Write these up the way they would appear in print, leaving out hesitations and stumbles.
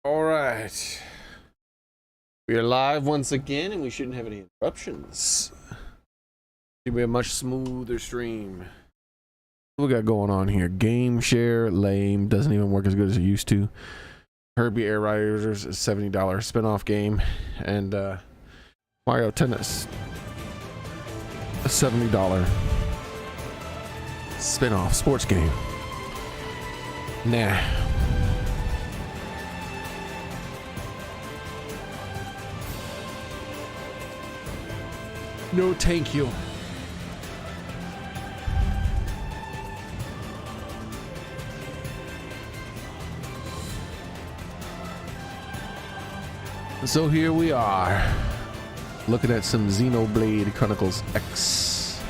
All right. We are live once again, and we shouldn't have any interruptions. Should be a much smoother stream. What we got going on here? Game share, lame. Doesn't even work as good as it used to. Herbie Air Riders is $70 spinoff game. And Mario Tennis, a $70 spinoff sports game. Nah. No, thank you. So here we are, looking at some Xenoblade Chronicles X.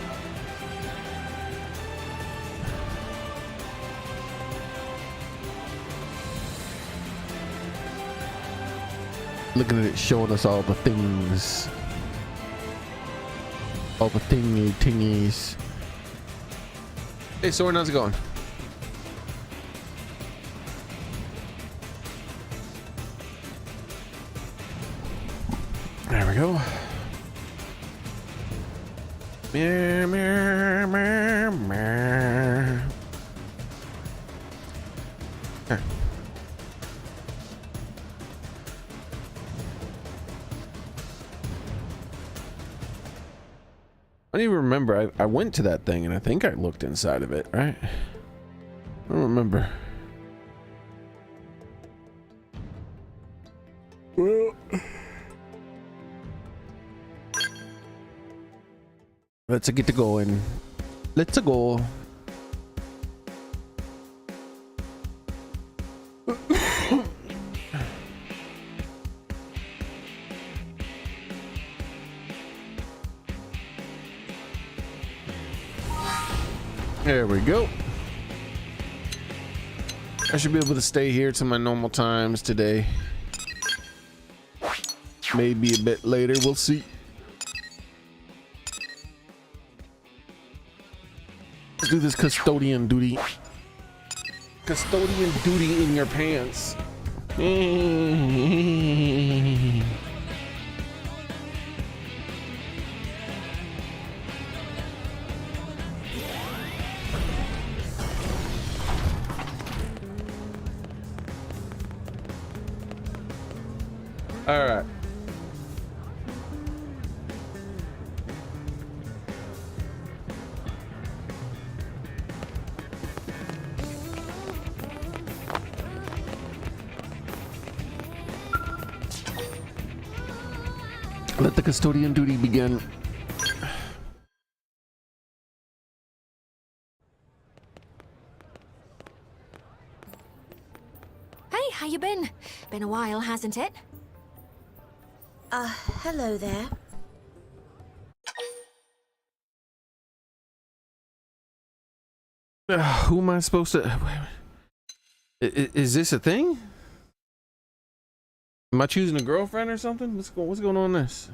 Looking at it, showing us all the things. All the tingies. Hey, Soren, how's it going? There we go. Meow, meow, meow, meow. Here. I don't even remember. I went to that thing and I think I looked inside of it, right? I don't remember. Well, let's get to going. Let's go. There we go. I should be able to stay here to my normal times today. Maybe a bit later, we'll see. Let's do this custodian duty. Custodian duty in your pants. All right. Let the custodian duty begin. Hey, how you been? Been a while, hasn't it? Hello there. Who am I supposed to... Is this a thing? Am I choosing a girlfriend or something? What's going on this?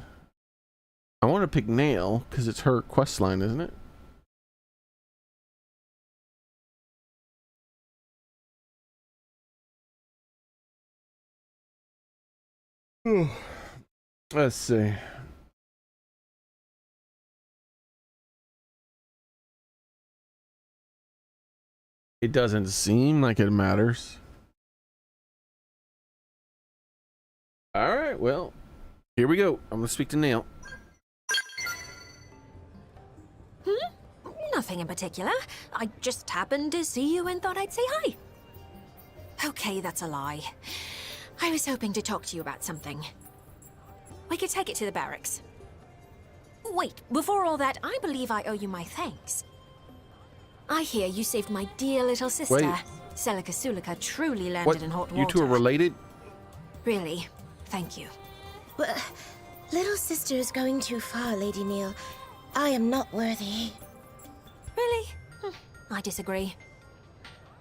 I want to pick Nail because it's her quest line, isn't it? Let's see. It doesn't seem like it matters. All right, well, here we go. I'm gonna speak to Nail. Nothing in particular. I just happened to see you and thought I'd say hi. Okay, that's a lie. I was hoping to talk to you about something. We could take it to the barracks. Wait, before all that, I believe I owe you my thanks. I hear you saved my dear little sister. Wait. Celica Sulica truly landed What? in hot water. You two are related? Really, thank you. Well, little sister is going too far, Lady Neil. I am not worthy. Really? I disagree.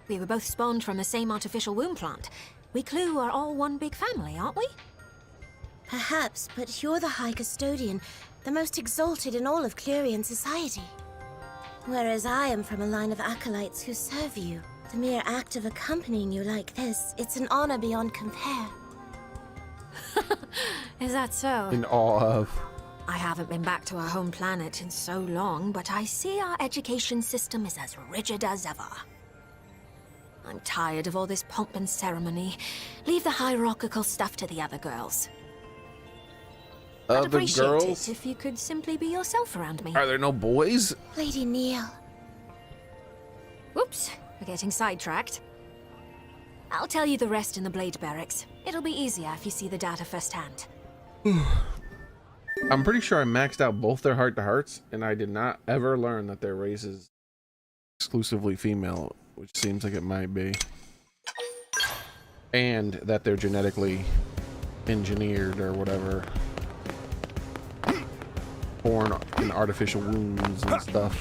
We were both spawned from the same artificial womb plant. We Clue are all one big family, aren't we? Perhaps, but you're the High Custodian, the most exalted in all of Clurian society. Whereas I am from a line of acolytes who serve you. The mere act of accompanying you like this, it's an honor beyond compare. Is that so? In awe of. I haven't been back to our home planet in so long, but I see our education system is as rigid as ever. I'm tired of all this pomp and ceremony. Leave the hierarchical stuff to the other girls. I'd Other appreciate girls? it if you could simply be yourself around me. Are there no boys? Lady Neil. Whoops, we're getting sidetracked. I'll tell you the rest in the Blade Barracks. It'll be easier if you see the data firsthand. I'm pretty sure I maxed out both their heart-to-hearts, and I did not ever learn that their race is exclusively female, which seems like it might be. And that they're genetically engineered or whatever. Born in artificial wombs and stuff.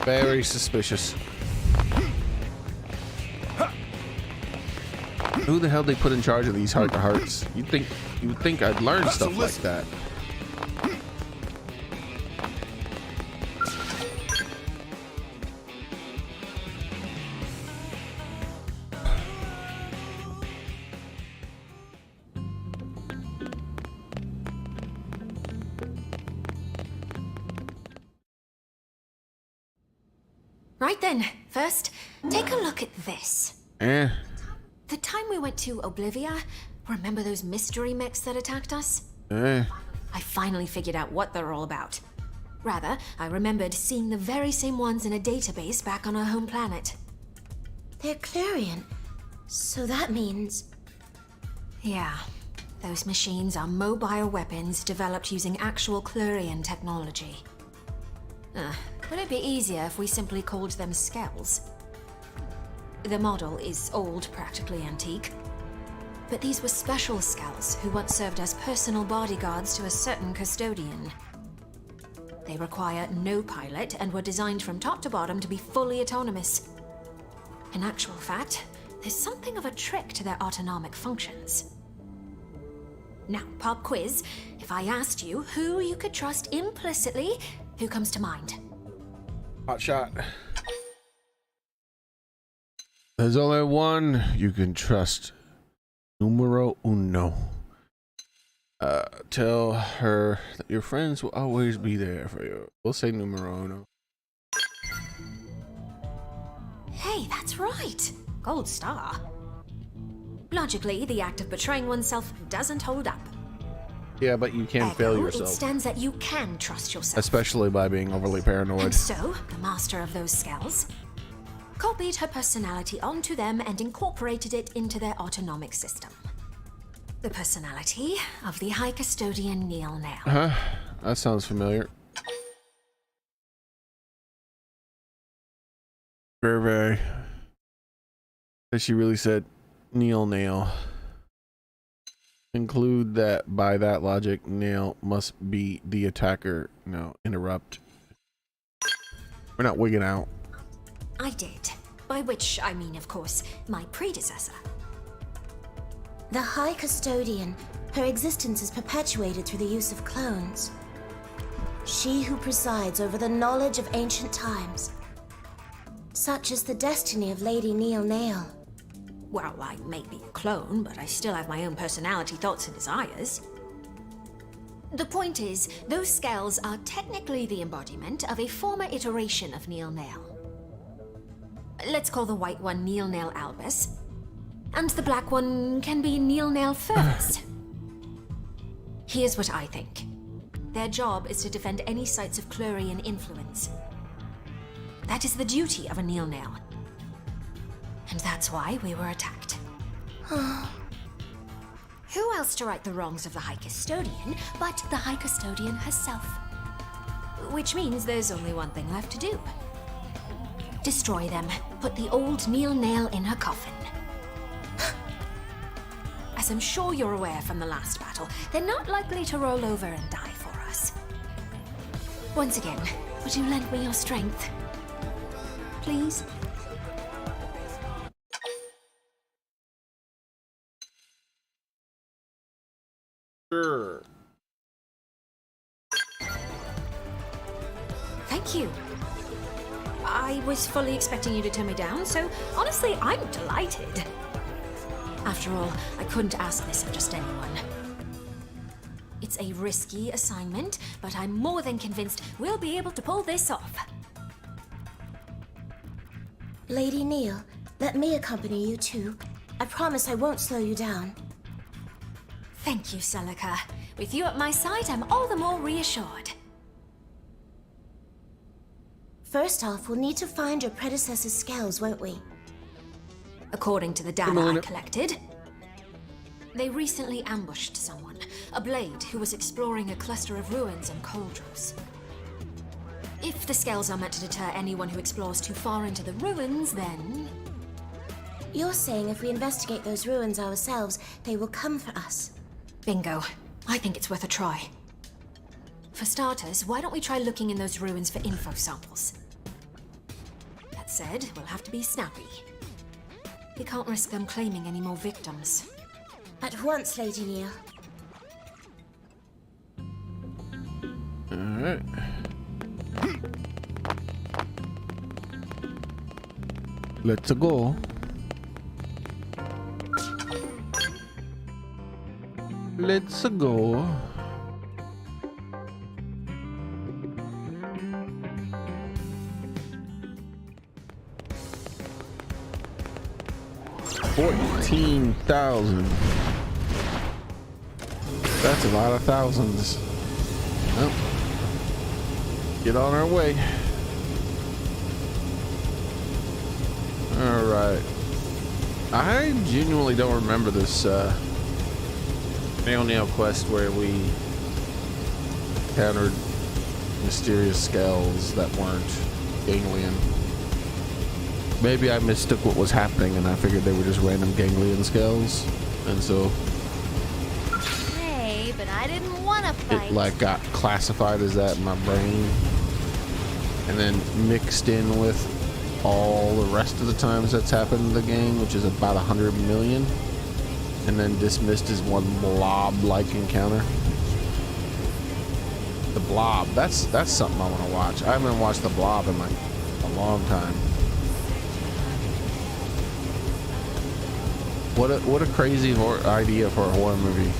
Very suspicious. Who the hell they put in charge of these heart-to-hearts? You would think I'd learn stuff like that. Right then, first, take a look at this. Eh. The time we went to Oblivia, remember those mystery mechs that attacked us? Eh. I finally figured out what they're all about. Rather, I remembered seeing the very same ones in a database back on our home planet. They're Clarion. So that means... Yeah, those machines are mobile weapons developed using actual Clarion technology. Would it be easier if we simply called them Skells? The model is old, practically antique. But these were special Skells who once served as personal bodyguards to a certain custodian. They require no pilot and were designed from top to bottom to be fully autonomous. In actual fact, there's something of a trick to their autonomic functions. Now, pop quiz. If I asked you who you could trust implicitly, who comes to mind? Hot shot. There's only one you can trust. Numero uno. Tell her that your friends will always be there for you. We'll say numero uno. Hey, that's right. Gold star. Logically, the act of betraying oneself doesn't hold up. Yeah, but you can't fail Ergo, yourself. It stands that you can trust yourself. Especially by being overly paranoid. And so, the master of those Skells copied her personality onto them and incorporated it into their autonomic system. The personality of the High Custodian Neil Nail. Huh? That sounds familiar. Very, very. She really said Neil Nail. Include that by that logic, Nail must be the attacker. No, interrupt. We're not wigging out. I did. By which I mean, of course, my predecessor. The High Custodian, her existence is perpetuated through the use of clones. She who presides over the knowledge of ancient times. Such is the destiny of Lady Neil Nail. Well, I may be a clone, but I still have my own personality, thoughts, and desires. The point is, those Skells are technically the embodiment of a former iteration of Neil Nail. Let's call the white one Neil Nail Albus, and the black one can be Neil Nail Furthest. Here's what I think. Their job is to defend any sites of Clarion influence. That is the duty of a Neil Nail. And that's why we were attacked. Who else to right the wrongs of the High Custodian but the High Custodian herself? Which means there's only one thing left to do. Destroy them. Put the old Neil Nail in her coffin. As I'm sure you're aware from the last battle, they're not likely to roll over and die for us. Once again, would you lend me your strength? Please? Sure. Thank you. I was fully expecting you to turn me down, so honestly, I'm delighted. After all, I couldn't ask this of just anyone. It's a risky assignment, but I'm more than convinced we'll be able to pull this off. Lady Neil, let me accompany you too. I promise I won't slow you down. Thank you, Celica. With you at my side, I'm all the more reassured. First off, we'll need to find your predecessor's scales, won't we? According to the data I collected, they recently ambushed someone, a blade who was exploring a cluster of ruins and cauldrons. If the scales are meant to deter anyone who explores too far into the ruins, then... You're saying if we investigate those ruins ourselves, they will come for us. Bingo. I think it's worth a try. For starters, why don't we try looking in those ruins for info samples? That said, we'll have to be snappy. We can't risk them claiming any more victims. At once, Lady Neil. Alright. Let's go. Let's go. $14,000. That's a lot of thousands. Well, get on our way. All right. I genuinely don't remember this nail quest where we encountered mysterious scales that weren't ganglion. Maybe I mistook what was happening and I figured they were just random ganglion scales, and so hey, but I didn't want to fight. it like got classified as that in my brain and then mixed in with all the rest of the times that's happened in the game, which is about 100 million, and then dismissed as one blob-like encounter. The Blob, that's something I want to watch. I haven't watched The Blob in like a long time. What a crazy idea for a horror movie.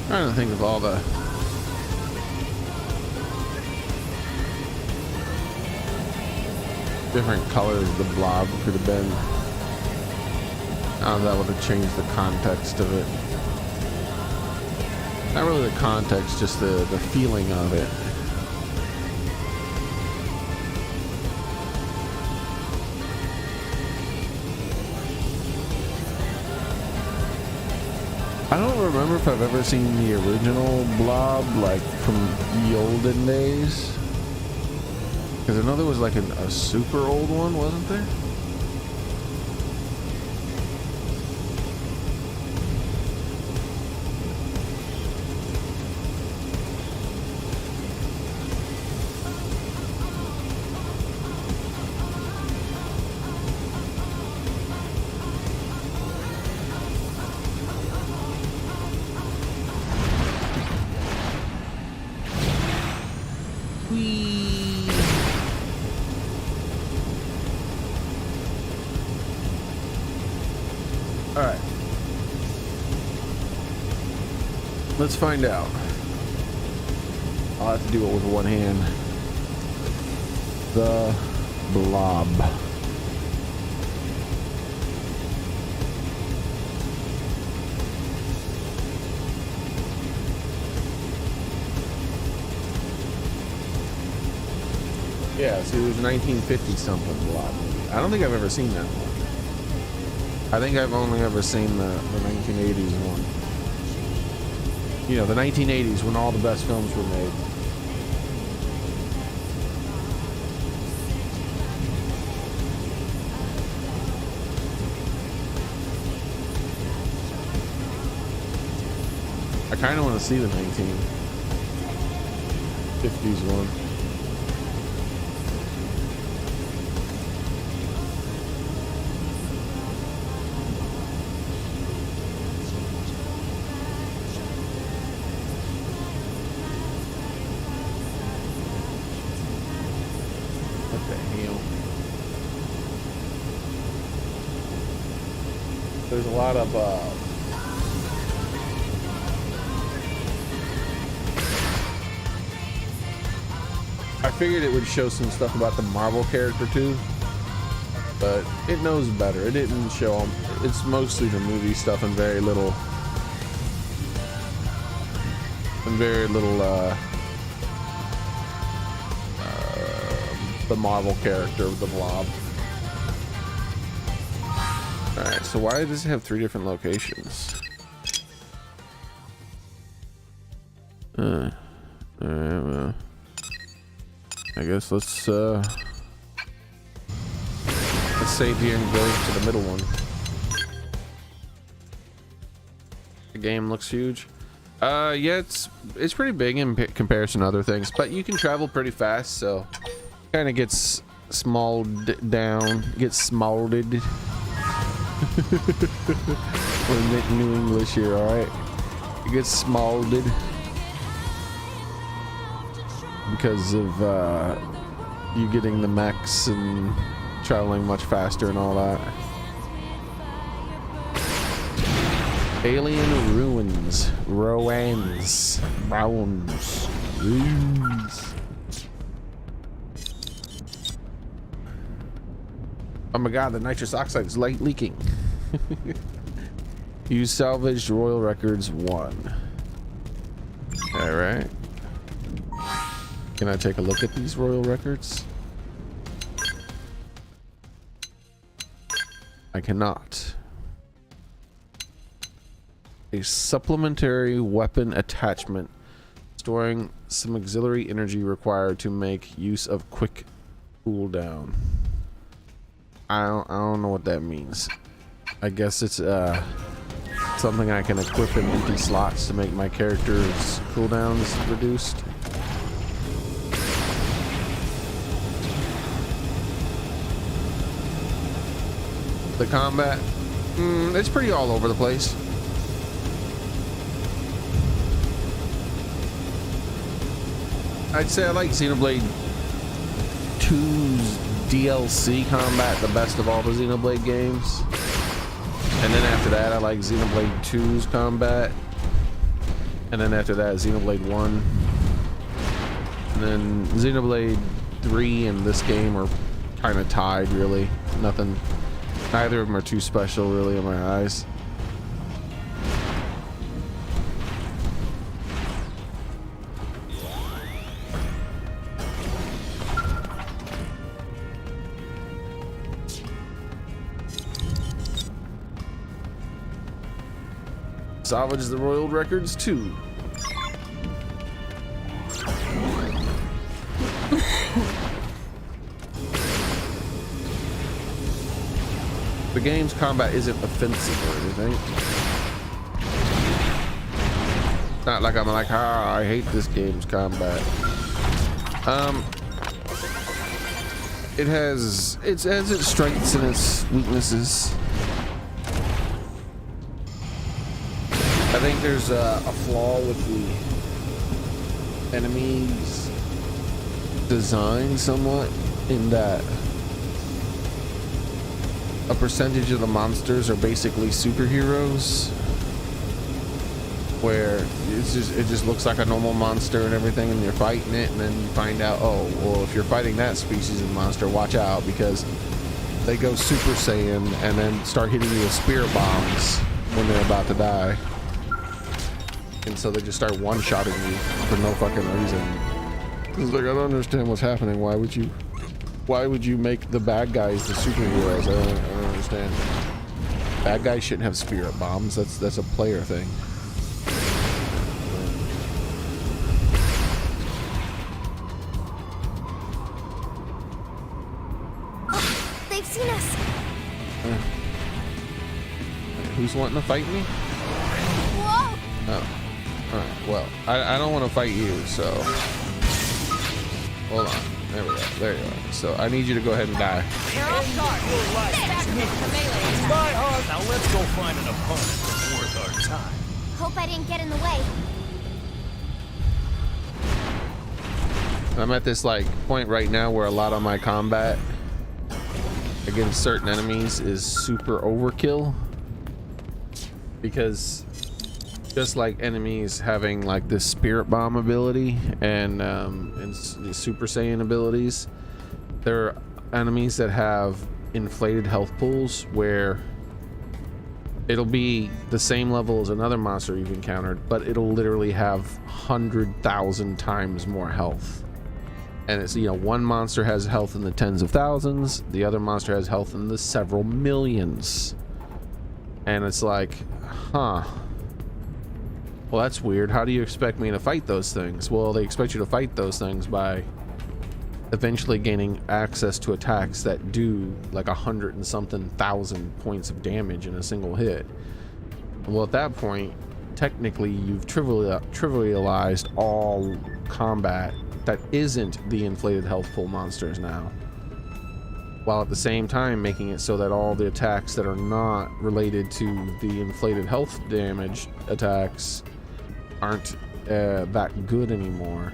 Trying to think of all the different colors the Blob could have been. That would have changed the context of it. Not really the context, just the feeling of it. I don't remember if I've ever seen the original Blob, like from the olden days. Because I know there was like a super old one, wasn't there? Alright. Let's find out. I'll have to do it with one hand. The Blob. Yeah, see, there's 1950 something Blob movie. I don't think I've ever seen that one. I think I've only ever seen the 1980s one. You know, the 1980s when all the best films were made. kind of want to see the 1950s one. What the hell? There's a lot of I figured it would show some stuff about the Marvel character too, but it knows better. It didn't show them. It's mostly the movie stuff and very little the Marvel character of the Blob. Alright, so why does it have 3 different locations? Alright, well, I guess let's save here and go to the middle one. The game looks huge. Yeah, it's pretty big in comparison to other things, but you can travel pretty fast, so kind of gets smalled down, gets smolded. We're New English here, all right? It gets smolded because of you getting the mechs and traveling much faster and all that. Alien ruins. Ruins. Oh my god, the nitrous oxide is leaking. You salvaged Royal Records 1. Alright. Can I take a look at these Royal Records? I cannot. A supplementary weapon attachment storing some auxiliary energy required to make use of quick cooldown. I don't know what that means. I guess it's something I can equip in empty slots to make my character's cooldowns reduced. The combat, it's pretty all over the place. I'd say I like Xenoblade 2's DLC combat the best of all the Xenoblade games. And then after that, I like Xenoblade 2's combat. And then after that, Xenoblade 1. And then Xenoblade 3 and this game are kind of tied, really. Nothing, neither of them are too special, really, in my eyes. Salvage the Royal Records 2. The game's combat isn't offensive or anything. It's not like I'm like, I hate this game's combat. It has its strengths and its weaknesses. I think there's a flaw with the enemies' design somewhat, in that a percentage of the monsters are basically superheroes, where it just looks like a normal monster and everything, and you're fighting it, and then you find out, oh, well, if you're fighting that species of monster, watch out, because they go Super Saiyan and then start hitting you with spirit bombs when they're about to die. And so they just start one-shotting you for no fucking reason. It's like, I don't understand what's happening. Why would you make the bad guys the superheroes? I don't understand. Bad guys shouldn't have spirit bombs. That's a player thing. Oh, they've seen us. Who's wanting to fight me? Whoa! Oh. All right. Well, I don't want to fight you, so hold on. There we go. There you are. So I need you to go ahead and die. You're off guard. Now let's go find an opponent that's worth our time. Hope I didn't get in the way. I'm at this like point right now where a lot of my combat against certain enemies is super overkill, because just like enemies having like this spirit bomb ability and super saiyan abilities, there are enemies that have inflated health pools where it'll be the same level as another monster you've encountered, but it'll literally have 100,000 times more health. And it's, you know, one monster has health in the tens of thousands, the other monster has health in the several millions. And it's like, huh. Well, that's weird. How do you expect me to fight those things? Well, they expect you to fight those things by eventually gaining access to attacks that do like 100 and something thousand points of damage in a single hit. Well, at that point, technically you've trivialized all combat that isn't the inflated health pool monsters now, while at the same time making it so that all the attacks that are not related to the inflated health damage attacks aren't that good anymore.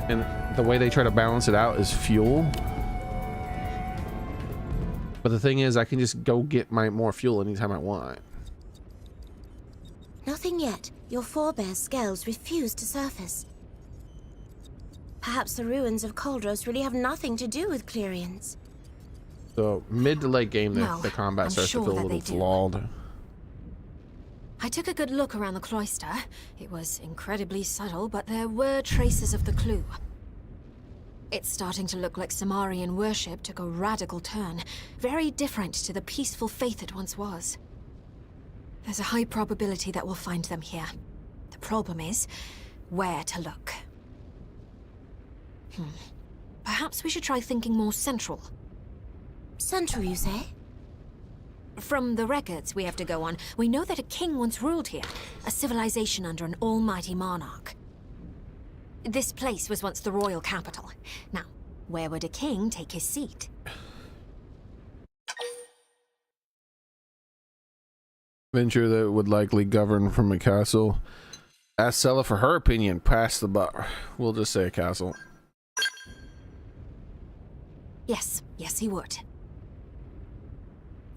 And the way they try to balance it out is fuel. But the thing is, I can just go get my more fuel anytime I want. Nothing yet. Your forebears' scales refuse to surface. Perhaps the ruins of Koldros really have nothing to do with Clerians. So mid to late game, No, the combat I'm starts sure to feel a that little they do. flawed. I took a good look around the cloister. It was incredibly subtle, but there were traces of the clue. It's starting to look like Samarian worship took a radical turn, very different to the peaceful faith it once was. There's a high probability that we'll find them here. The problem is where to look. Perhaps we should try thinking more central. Central, you say? From the records we have to go on, we know that a king once ruled here, a civilization under an almighty monarch. This place was once the royal capital. Now, where would a king take his seat? Venture that would likely govern from a castle. Ask Sella for her opinion. Pass the buck. We'll just say a castle. Yes, he would.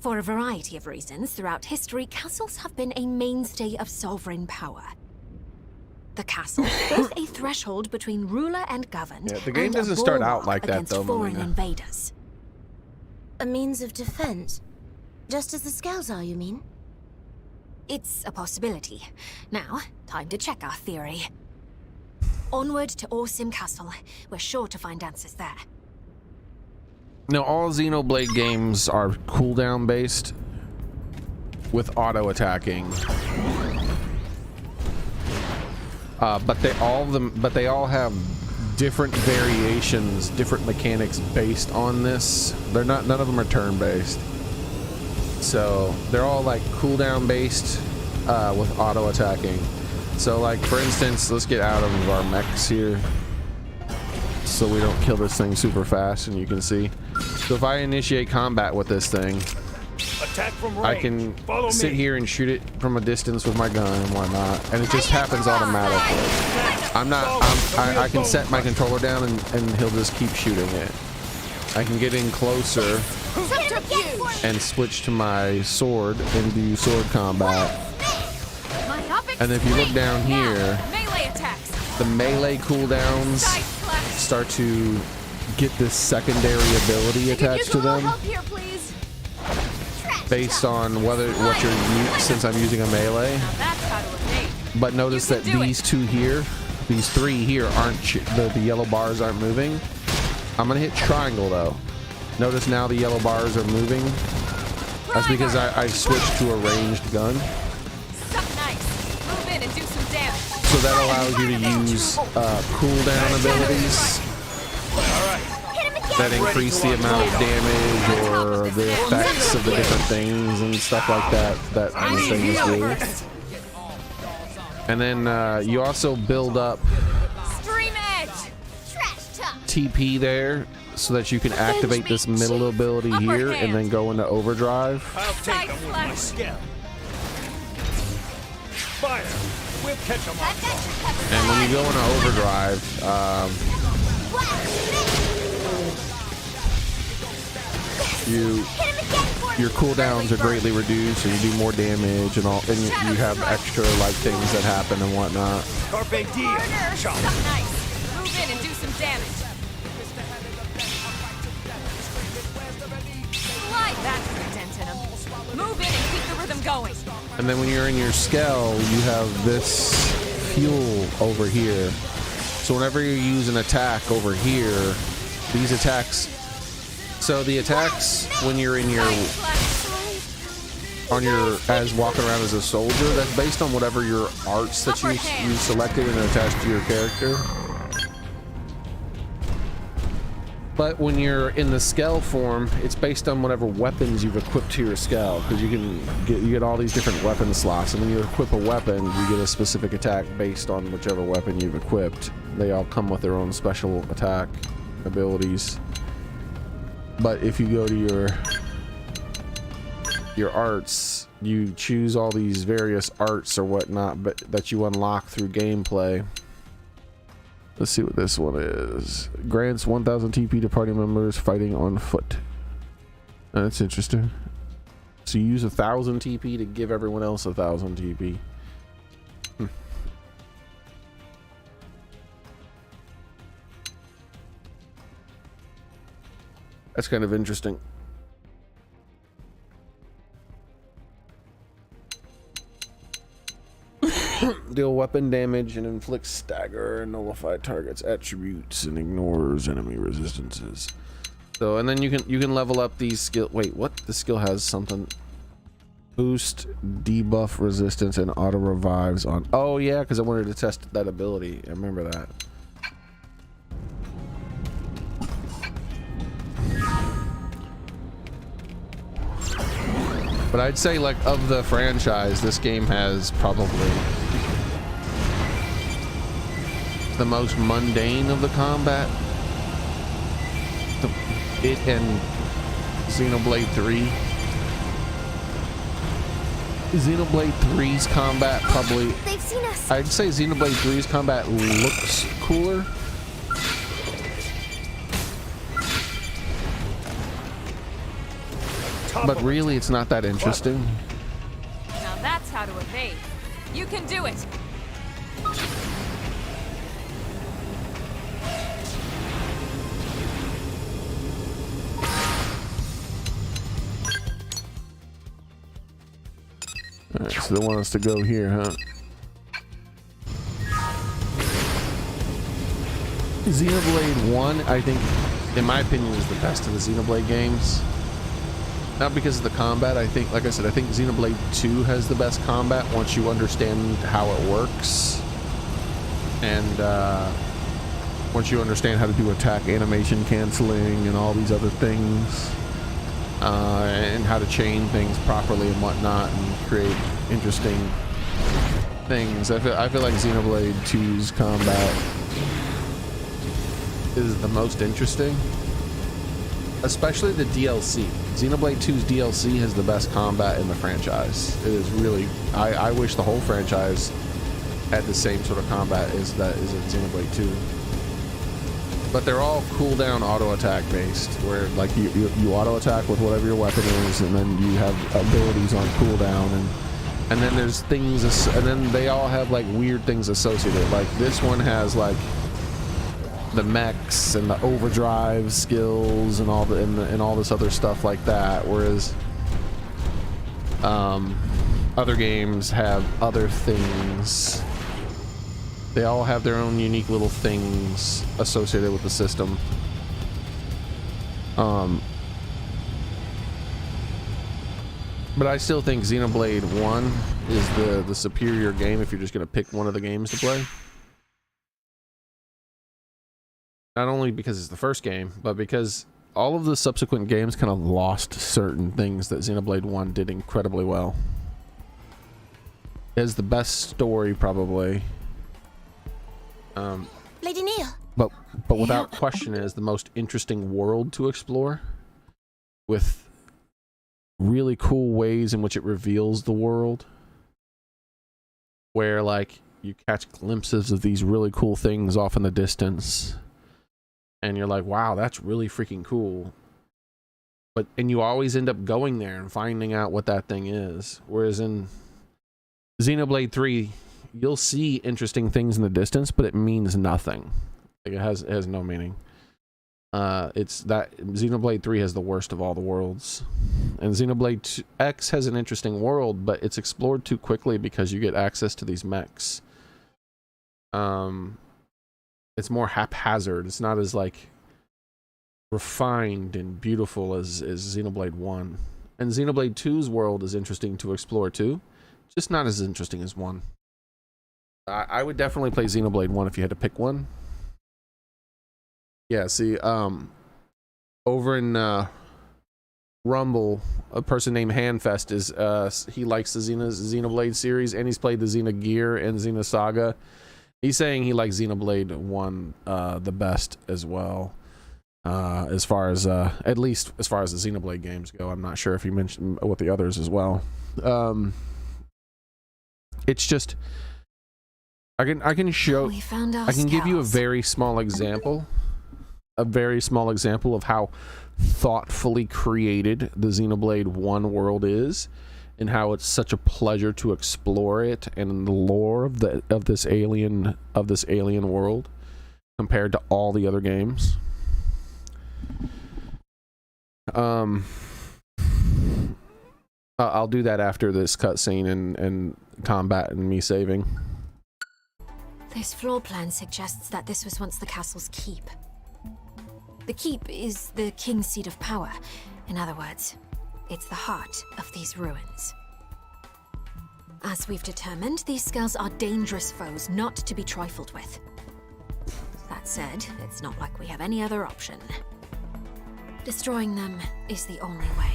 For a variety of reasons, throughout history, castles have been a mainstay of sovereign power. The castle is a threshold between ruler and governed. Yeah, the game and a doesn't start out bulwark like that, against though, foreign Melina. invaders. A means of defense? Just as the scales are, you mean? It's a possibility. Now, time to check our theory. Onward to Orsim Castle. We're sure to find answers there. Now, all Xenoblade games are cooldown based with auto attacking. But they all have different variations, different mechanics based on this. None of them are turn based. So they're all like cooldown based with auto attacking. So like for instance, let's get out of our mechs here so we don't kill this thing super fast, and you can see. So if I initiate combat with this thing, Attack from range. I can Follow sit me. here and shoot it from a distance with my gun and whatnot, and it just happens automatically. I can set my controller down and he'll just keep shooting it. I can get in closer and switch to my sword and do sword combat. And if you look down here, Melee attacks. the melee cooldowns start to get this secondary ability attached to them Help here, please. based on what you're using, since I'm using a melee. Now that's how to evade. But notice You that can do these two here, these three here aren't, the yellow bars aren't moving. I'm gonna hit triangle though. Notice now the yellow bars are moving. That's because I switched to a ranged gun. Suck nice. Move in and do some damage. So that allows you to use cooldown abilities that increase the amount of damage or the effects of the different things and stuff like that that these things do. And then you also build up Stream edge. Trash talk. TP there so that you can activate this middle ability here and then go into overdrive. I'll take them with my skill. Fire! We'll catch them I've got off. you covered. And when you go into overdrive, your cooldowns are greatly reduced and you do more damage and all, and you have extra like things that happen and whatnot. Carpe diem. Harder. Chop. Something nice. Move in and do some damage. Slide. That's the dent in him. Move in and keep the rhythm going. And then when you're in your Skell, you have this fuel over here. So whenever you use an attack over here, these attacks. So the attacks when you're in your as walking around as a soldier, that's based on whatever your arts that you selected and attached to your character. But when you're in the Skell form, it's based on whatever weapons you've equipped to your Skell, because you get all these different weapon slots, and when you equip a weapon, you get a specific attack based on whichever weapon you've equipped. They all come with their own special attack abilities. But if you go to your arts, you choose all these various arts or whatnot, but that you unlock through gameplay. Let's see what this one is. Grants 1000 TP to party members fighting on foot. That's interesting. So you use 1000 TP to give everyone else 1000 TP. That's kind of interesting. Deal weapon damage and inflicts stagger and nullify targets attributes and ignores enemy resistances. So and then you can level up these skill. Wait, what? The skill has something. Boost debuff resistance and auto revives on. Oh yeah, because I wanted to test that ability. I remember that. But I'd say, like, of the franchise, this game has probably the most mundane of the combat. It and Xenoblade 3. Xenoblade 3's combat probably... They've seen us. I'd say Xenoblade 3's combat looks cooler. But really, it's not that interesting. Now that's how to evade. You can do it. Alright, so they want us to go here, huh? Xenoblade 1, I think, in my opinion, is the best of the Xenoblade games. Not because of the combat. I think, like I said, I think Xenoblade 2 has the best combat once you understand how it works. And once you understand how to do attack animation canceling and all these other things. And how to chain things properly and whatnot and create interesting things. I feel like Xenoblade 2's combat is the most interesting. Especially the DLC. Xenoblade 2's DLC has the best combat in the franchise. It is really... I wish the whole franchise had the same sort of combat as that is in Xenoblade 2. But they're all cooldown auto attack based, where like you auto attack with whatever your weapon is, and then you have abilities on cooldown, and then there's things, and then they all have like weird things associated. Like this one has like the mechs and the overdrive skills and all and all this other stuff like that, whereas other games have other things. They all have their own unique little things associated with the system. But I still think Xenoblade 1 is the superior game if you're just going to pick one of the games to play. Not only because it's the first game, but because all of the subsequent games kind of lost certain things that Xenoblade 1 did incredibly well. has the best story probably. Lady Neil. But without question, it is the most interesting world to explore, with really cool ways in which it reveals the world, where like you catch glimpses of these really cool things off in the distance and you're like, wow, that's really freaking cool. And you always end up going there and finding out what that thing is. Whereas in Xenoblade 3, you'll see interesting things in the distance, but it means nothing. Like it has no meaning. It's that Xenoblade 3 has the worst of all the worlds, and Xenoblade X has an interesting world, but it's explored too quickly because you get access to these mechs. It's more haphazard. It's not as like refined and beautiful as Xenoblade 1. And Xenoblade 2's world is interesting to explore too, just not as interesting as 1. I would definitely play Xenoblade 1 if you had to pick one. Yeah, see, over in Rumble, a person named Handfest is he likes the Xenoblade series, and he's played the Xenogear and Xenosaga. He's saying he likes Xenoblade 1 the best as well. As far as at least as far as the Xenoblade games go. I'm not sure if he mentioned with the others as well. It's just I can show We found our I can give you a scouts. very small example of how thoughtfully created the Xenoblade 1 world is, and how it's such a pleasure to explore it and the lore of this alien world compared to all the other games. I'll do that after this cutscene and combat and me saving. This floor plan suggests that this was once the castle's keep. The keep is the king's seat of power. In other words, it's the heart of these ruins. As we've determined, these skulls are dangerous foes not to be trifled with. That said, it's not like we have any other option. Destroying them is the only way.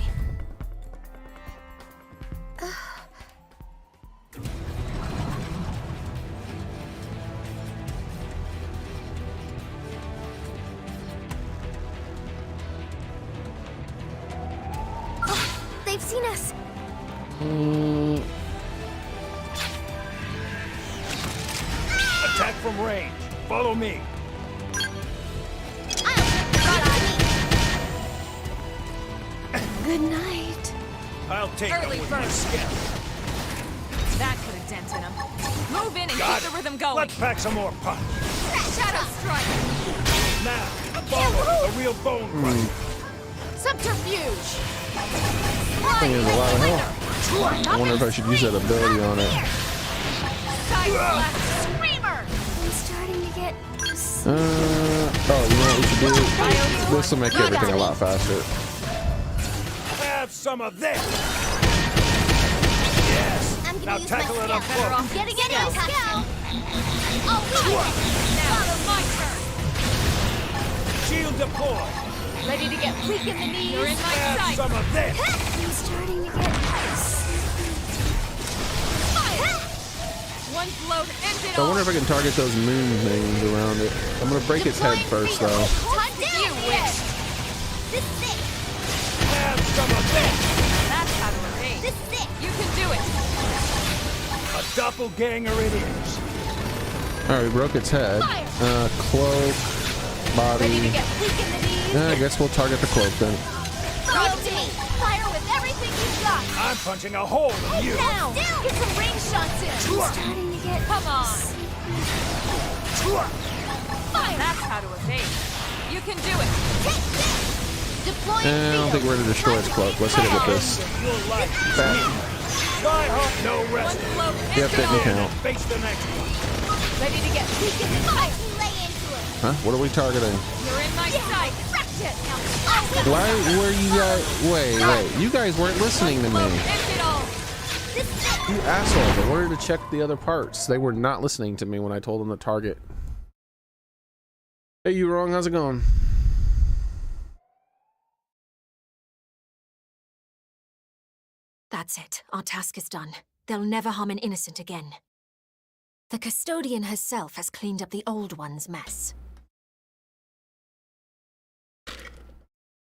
They've seen us. Attack from range. Follow me. Good night. I'll take Early them with my bird. scout. That could have dented him. Move in and Got keep it. the rhythm going. Let's pack some more punch. Shadow strike. Now, follow the real bone crusher. Subterfuge. Thing is a lot of health. I wonder if I should use that ability on it. Side blast. Screamer. I'm starting to get. Oh, you know what we should do? This will make everything a lot faster. Have some of this. Yes. I'm gonna Now use tackle my it up scout. close. I'm getting it on scout. I'll do it. Now, my turn. Shield deployed. Ready to get weak in the knees. You're in my Have sight. some of this. I'm starting to get. One blow to end it I all. wonder if I can target those moon things around it. I'm gonna break its head first, though. Time You down. wish. This is it. Have some of this. That's how to evade. This is it. You can do it. A doppelganger it is. Alright, we broke its head. Cloak, Ready to body. get weak in the knees. I guess we'll target the cloak then. Throw it to me. Fire with everything you've got. I'm punching a hole in you. Down. Get some range shots in. I'm starting to get. Come on. That's how to evade. You can do it. Take this. Deploy I don't think we're gonna destroy its cloak. Let's hit it with this. You'll like it. Bam. Try hard, no One rest. blow to Yep, end that it didn't all. count. Face the next one. Ready to get weak in the Fight. knees. Lay into it. Huh? What are we targeting? You're in my sight. Wrecked it. Now, Why were you guys? Wait. You guys weren't listening to Blow me. to end it all. this is it. You assholes. I wanted to check the other parts. They were not listening to me when I told them to target. Hey, you wrong. How's it going? That's it. Our task is done. they'll never harm an innocent again. The custodian herself has cleaned up the old one's mess.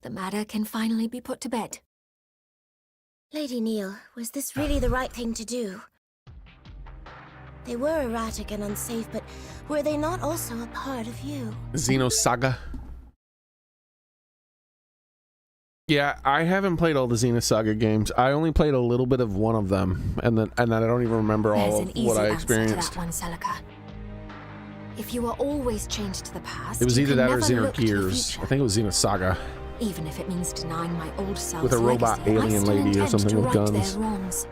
The matter can finally be put to bed. Lady Neil, was this really the right thing to do? They were erratic and unsafe, but were they not also a part of you? Xenosaga. Yeah, I haven't played all the Xenosaga games. I only played a little bit of one of them, and then I don't even remember all of what I experienced. To that one, Celica. If you are always chained to the past, It was you either can that or never look to the Xenogears. future. I think it was Xenosaga. Even if it means denying my old self's With a robot legacy, I alien still lady or intend something to with right guns. their wrongs.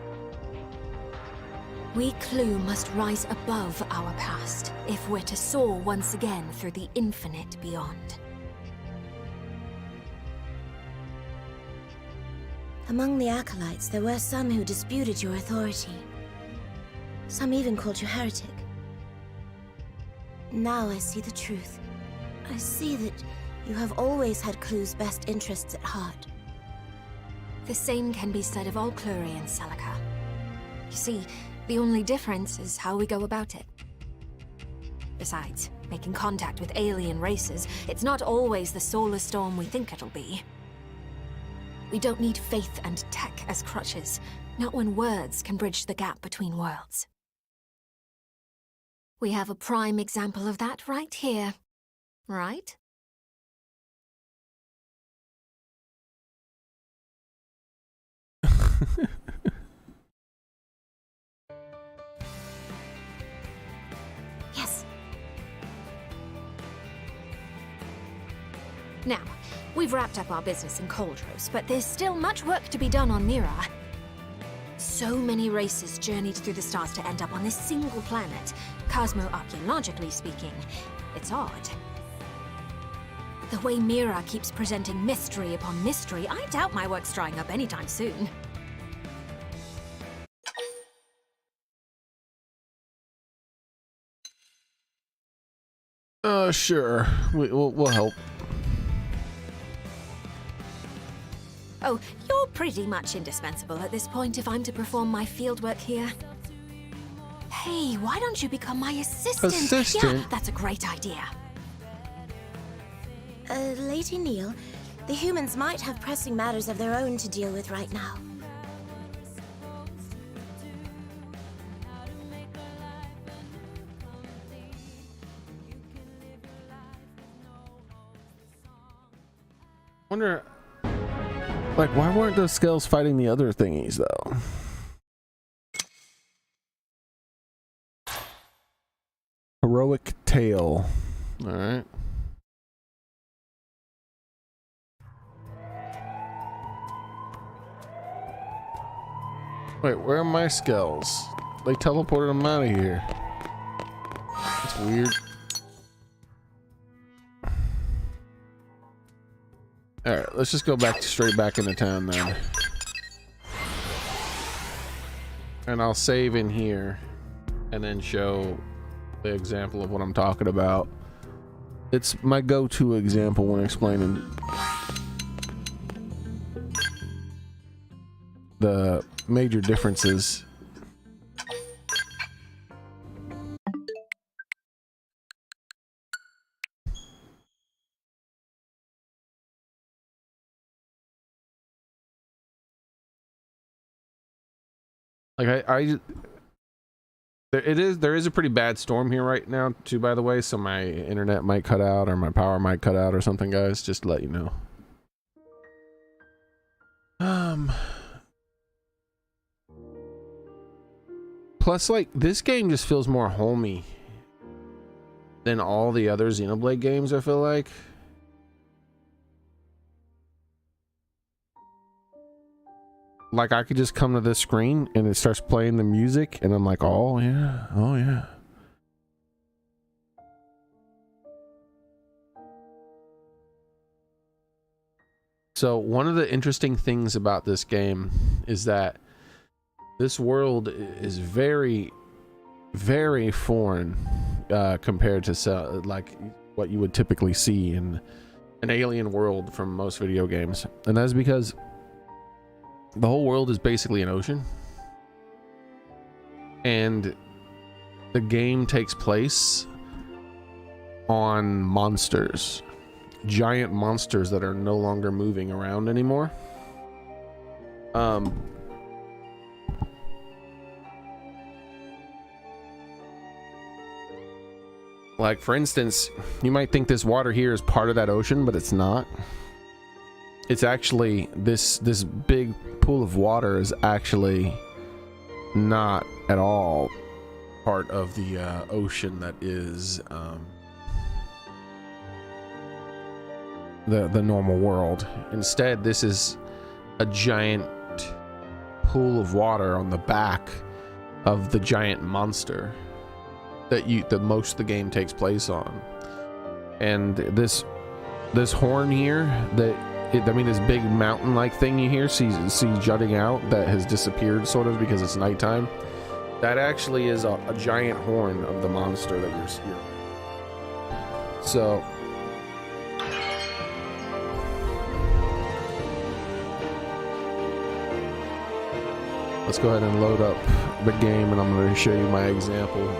We Clue must rise above our past if we're to soar once again through the infinite beyond. Among the acolytes, there were some who disputed your authority. Some even called you heretic. Now I see the truth. I see that you have always had Clue's best interests at heart. The same can be said of all Clurians, Celica. You see, the only difference is how we go about it. Besides, making contact with alien races, it's not always the solar storm we think it'll be. We don't need faith and tech as crutches, not when words can bridge the gap between worlds. We have a prime example of that right here, right? Yes. Now, we've wrapped up our business in Coldrose, but there's still much work to be done on Mira. So many races journeyed through the stars to end up on this single planet, cosmo-archaeologically speaking. It's odd. The way Mira keeps presenting mystery upon mystery, I doubt my work's drying up anytime soon. Sure. We'll help. Oh, you're pretty much indispensable at this point if I'm to perform my fieldwork here. Hey, why don't you become my assistant? Assistant? Yeah, that's a great idea. Lady Neil, the humans might have pressing matters of their own to deal with right now. Wonder, like, why weren't those skulls fighting the other thingies though? Heroic tale. All right. Wait, where are my skulls? They teleported them out of here. That's weird. Alright, let's just go straight back into town then. And I'll save in here and then show the example of what I'm talking about. It's my go-to example when explaining the major differences. Like there is a pretty bad storm here right now too, by the way, so my internet might cut out or my power might cut out or something, guys, just to let you know. Plus, like, this game just feels more homey than all the other Xenoblade games, I feel like. Like, I could just come to this screen and it starts playing the music and I'm like, oh yeah, oh yeah. So one of the interesting things about this game is that this world is very, very foreign compared to like what you would typically see in an alien world from most video games. And that's because the whole world is basically an ocean. and the game takes place on monsters, giant monsters that are no longer moving around anymore. Like, for instance, you might think this water here is part of that ocean, but it's not. It's actually, this big pool of water is actually not at all part of the ocean that is the normal world. Instead, this is a giant pool of water on the back of the giant monster that most of the game takes place on. And this horn here, I mean, this big mountain-like thing you hear, see jutting out, that has disappeared sort of because it's nighttime. That actually is a giant horn of the monster that you're seeing. So let's go ahead and load up the game, and I'm going to show you my example.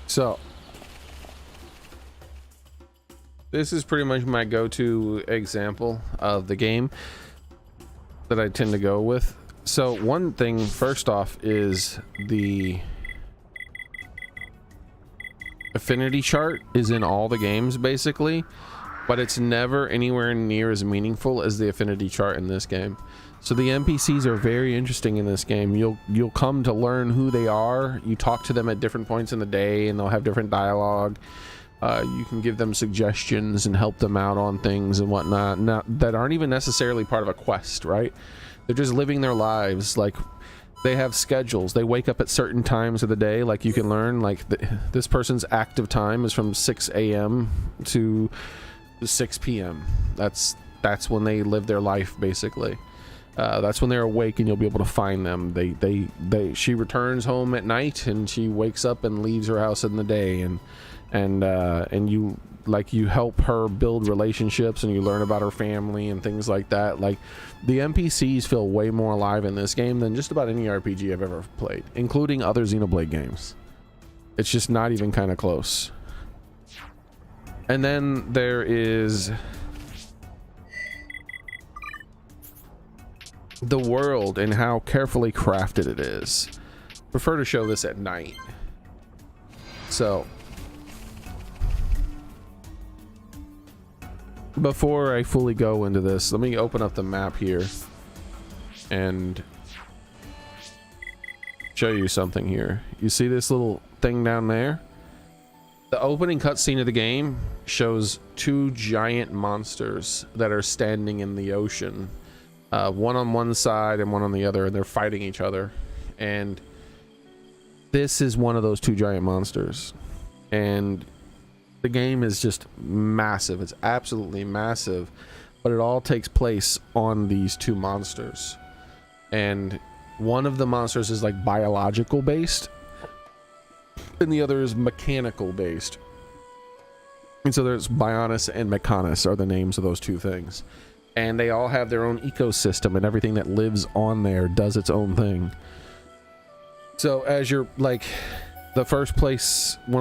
So this is pretty much my go-to example of the game that I tend to go with. So one thing first off is the affinity chart is in all the games basically, but it's never anywhere near as meaningful as the affinity chart in this game. So the NPCs are very interesting in this game. You'll come to learn who they are. You talk to them at different points in the day, and they'll have different dialogue. You can give them suggestions and help them out on things and whatnot, that aren't even necessarily part of a quest, right? They're just living their lives. Like, they have schedules. They wake up at certain times of the day. Like, you can learn, like, this person's active time is from 6 a.m. to 6 p.m. That's when they live their life, basically. That's when they're awake, and you'll be able to find them. She returns home at night, and she wakes up and leaves her house in the day, and you help her build relationships, and you learn about her family and things like that. Like, the NPCs feel way more alive in this game than just about any RPG I've ever played, including other Xenoblade games. It's just not even kind of close. And then there is the world and how carefully crafted it is. Prefer to show this at night. So before I fully go into this, let me open up the map here and show you something here. You see this little thing down there? The opening cutscene of the game shows two giant monsters that are standing in the ocean. One on one side and one on the other, and they're fighting each other. And this is one of those two giant monsters. And the game is just massive. It's absolutely massive. But it all takes place on these two monsters. And one of the monsters is like biological based, and the other is mechanical based. And so there's Bionis and Mechanis are the names of those two things. And they all have their own ecosystem, and everything that lives on there does its own thing. So as you're like, one of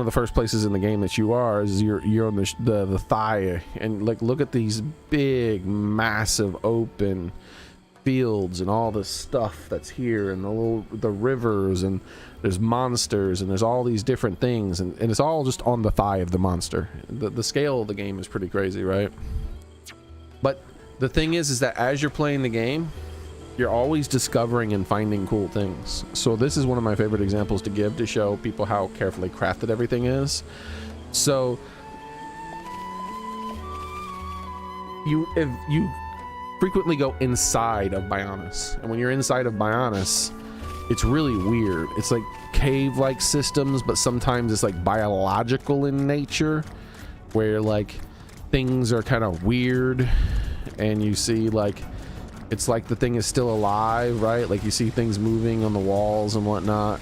the first places in the game that you are is you're on the thigh, and like, look at these big, massive open fields and all this stuff that's here, and the rivers, and there's monsters, and there's all these different things, and it's all just on the thigh of the monster. The scale of the game is pretty crazy, right? But the thing is that as you're playing the game, you're always discovering and finding cool things. So this is one of my favorite examples to give to show people how carefully crafted everything is. So if you frequently go inside of Bionis, and when you're inside of Bionis, it's really weird. It's like cave-like systems, but sometimes it's like biological in nature, where like things are kind of weird. and you see like it's like the thing is still alive, right? Like you see things moving on the walls and whatnot.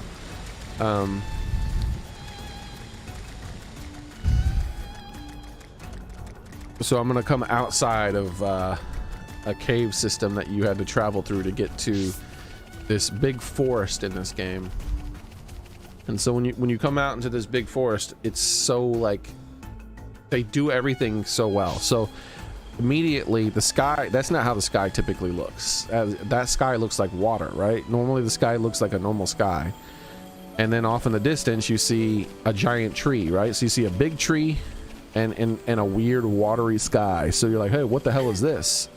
So I'm gonna come outside of a cave system that you had to travel through to get to this big forest in this game. And so when you come out into this big forest, it's so like they do everything so well. So immediately the sky, that's not how the sky typically looks. That sky looks like water, right? Normally the sky looks like a normal sky. And then off in the distance you see a giant tree, right? So you see a big tree and a weird watery sky. So you're like, hey, what the hell is this?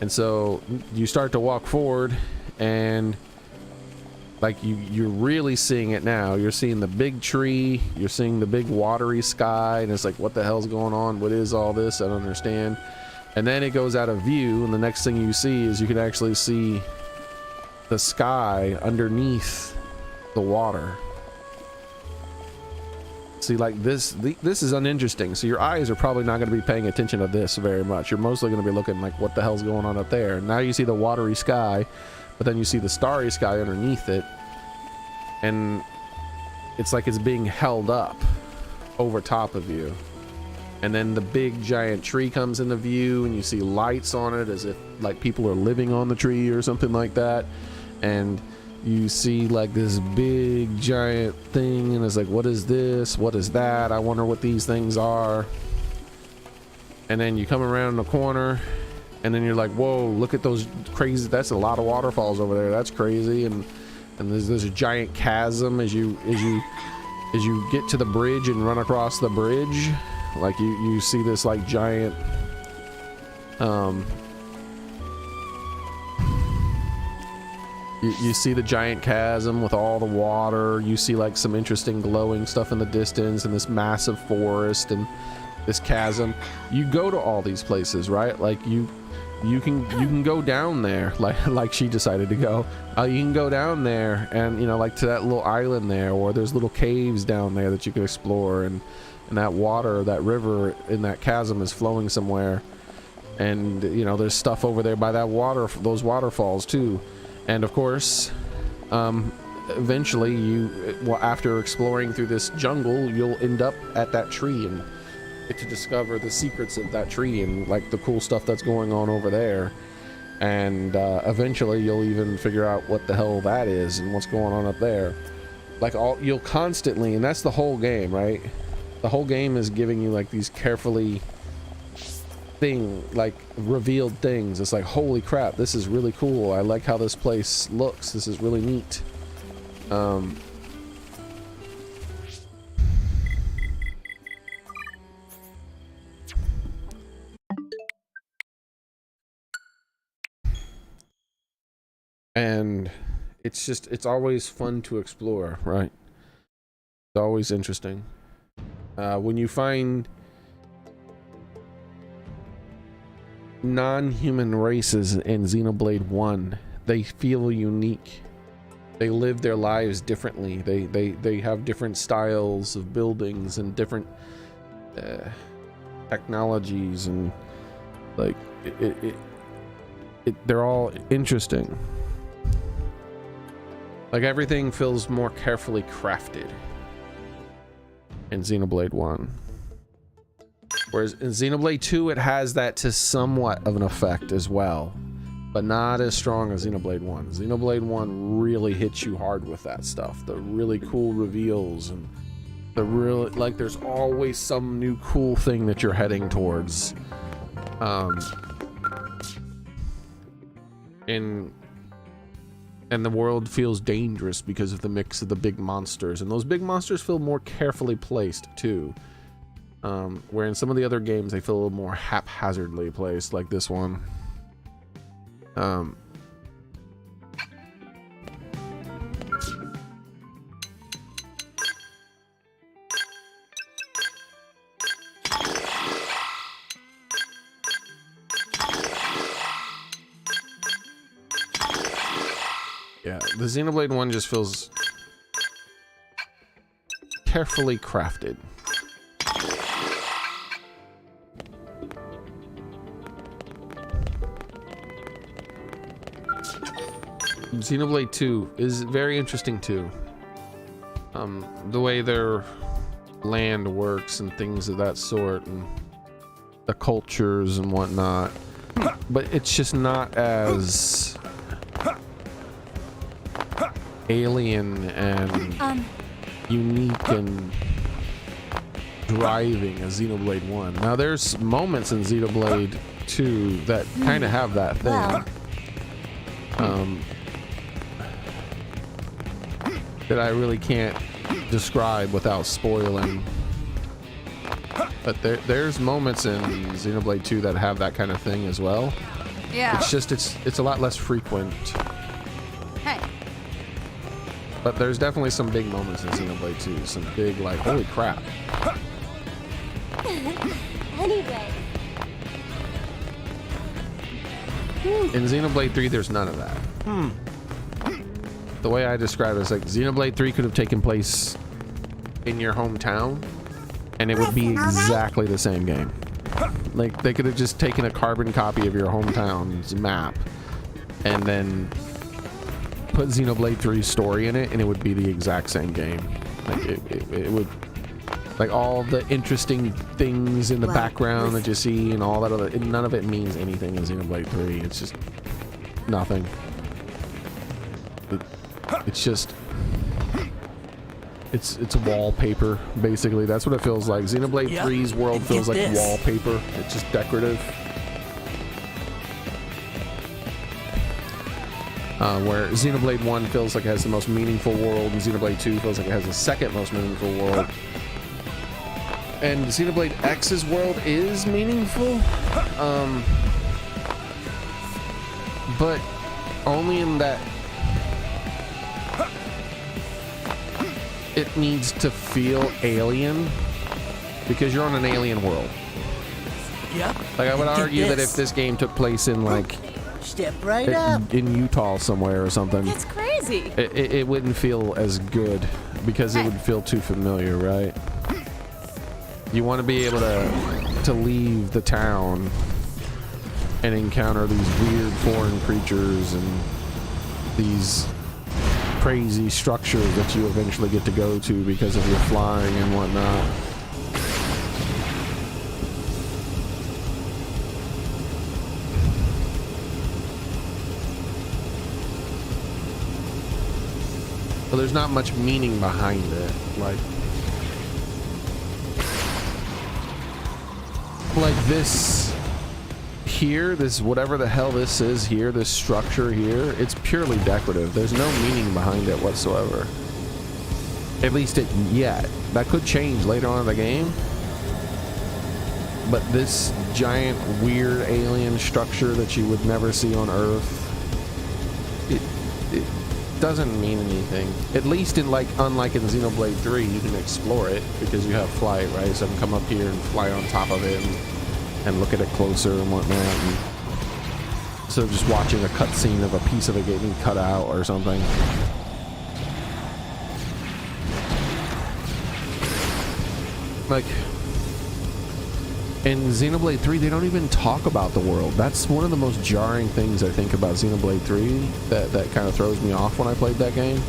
And so you start to walk forward, and like you're really seeing it now. You're seeing the big tree, you're seeing the big watery sky, and it's like, what the hell's going on? What is all this? I don't understand. And then it goes out of view, and the next thing you see is you can actually see the sky underneath the water. See, like this is uninteresting. So your eyes are probably not going to be paying attention to this very much. You're mostly going to be looking like, what the hell's going on up there? Now you see the watery sky, but then you see the starry sky underneath it, and it's like it's being held up over top of you. And then the big giant tree comes into view, and you see lights on it as if like people are living on the tree or something like that. And you see like this big giant thing, and it's like, what is this? What is that? I wonder what these things are. And then you come around the corner, and then you're like, whoa, look at those crazy, that's a lot of waterfalls over there. That's crazy. And there's a giant chasm as you get to the bridge and run across the bridge. Like you see this like giant you see the giant chasm with all the water. You see like some interesting glowing stuff in the distance, and this massive forest and this chasm. You go to all these places, right? Like you can go down there, like she decided to go. You can go down there, and you know, like to that little island there, or there's little caves down there that you can explore, and that water, that river in that chasm is flowing somewhere. And you know, there's stuff over there by that water, those waterfalls too. And of course, eventually after exploring through this jungle, you'll end up at that tree and get to discover the secrets of that tree and like the cool stuff that's going on over there. And eventually you'll even figure out what the hell that is and what's going on up there. Like you'll constantly, and that's the whole game, right? The whole game is giving you like these carefully revealed things. It's like, holy crap, this is really cool. I like how this place looks. This is really neat. And it's always fun to explore, right? It's always interesting. When you find non-human races in Xenoblade 1, they feel unique. They live their lives differently. They have different styles of buildings and different technologies, and like they're all interesting. Like everything feels more carefully crafted in Xenoblade 1. Whereas in Xenoblade 2, it has that to somewhat of an effect as well, but not as strong as Xenoblade 1. Xenoblade 1 really hits you hard with that stuff. The really cool reveals, and the real, like, there's always some new cool thing that you're heading towards. And the world feels dangerous because of the mix of the big monsters, and those big monsters feel more carefully placed too. Where in some of the other games they feel a little more haphazardly placed, like this one. Yeah, the Xenoblade one just feels carefully crafted. Xenoblade 2 is very interesting too. The way their land works and things of that sort, and the cultures and whatnot. But it's just not as alien and unique and driving as Xenoblade 1. Now there's moments in Xenoblade 2 that kind of have that thing. That I really can't describe without spoiling. But there's moments in Xenoblade 2 that have that kind of thing as well. Yeah. It's just it's a lot less frequent. Hey. But there's definitely some big moments in Xenoblade 2. Some big, like, holy crap. Anyway. In Xenoblade 3, there's none of that. The way I describe it is like Xenoblade 3 could have taken place in your hometown and it would be exactly the same game. Like, they could have just taken a carbon copy of your hometown's map and then put Xenoblade 3's story in it, and it would be the exact same game. Like, it would, like, all the interesting things in the background that you see and all that other, none of it means anything in Xenoblade 3. It's just nothing. It's just, it's wallpaper, basically. That's what it feels like. Xenoblade 3's world feels like wallpaper. It's just decorative. Where Xenoblade 1 feels like it has the most meaningful world, and Xenoblade 2 feels like it has the second most meaningful world. And Xenoblade X's world is meaningful, but only in that it needs to feel alien, because you're on an alien world. Yep. Like, I would argue that if this game took place in, like, step right up in Utah somewhere or something, That's crazy. it wouldn't feel as good, because it would feel too familiar, right? You want to be able to leave the town and encounter these weird foreign creatures and these crazy structures that you eventually get to go to because of your flying and whatnot. But there's not much meaning behind it. Like this here, this whatever the hell this is here, this structure here, it's purely decorative. There's no meaning behind it whatsoever. At least it yet. That could change later on in the game. But this giant weird alien structure that you would never see on Earth, it doesn't mean anything. At least in, like, unlike in Xenoblade 3, you can explore it because you have flight, right? So I can come up here and fly on top of it and look at it closer and whatnot. And instead of just watching a cutscene of a piece of it getting cut out or something. Like, in Xenoblade 3, they don't even talk about the world. That's one of the most jarring things I think about Xenoblade 3 that kind of throws me off when I played that game.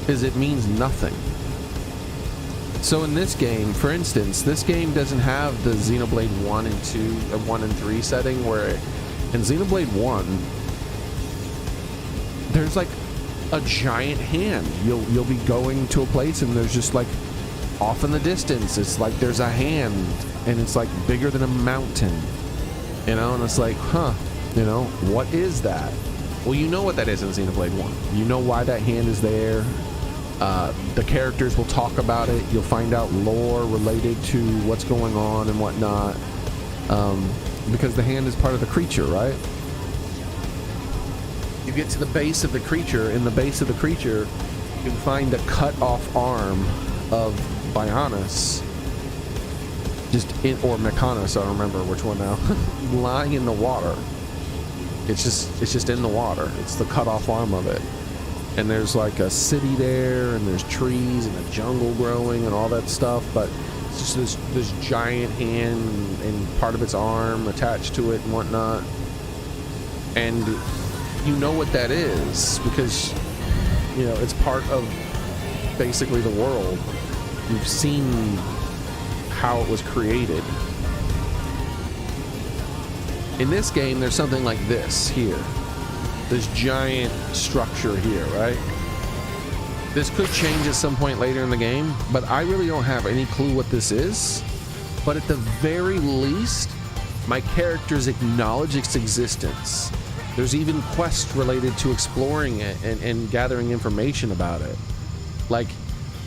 Is it means nothing. So in this game, for instance, this game doesn't have the Xenoblade 1 and 2, 1 and 3 setting where in Xenoblade 1, there's like a giant hand. You'll be going to a place and there's just like off in the distance, it's like there's a hand and it's like bigger than a mountain, you know, and it's like, huh, you know, what is that? Well, you know what that is in Xenoblade 1. You know why that hand is there. The characters will talk about it. You'll find out lore related to what's going on and whatnot, because the hand is part of the creature, right? You get to the base of the creature. In the base of the creature, you can find a cut off arm of Bionis, or Mechanis, I don't remember which one now, lying in the water. It's just in the water. It's the cut off arm of it. And there's like a city there, and there's trees and a jungle growing and all that stuff, but it's just this giant hand and part of its arm attached to it and whatnot. and you know what that is because, you know, it's part of basically the world. You've seen how it was created. In this game, there's something like this here. This giant structure here, right? This could change at some point later in the game, but I really don't have any clue what this is. But at the very least, my characters acknowledge its existence. There's even quests related to exploring it and gathering information about it. Like,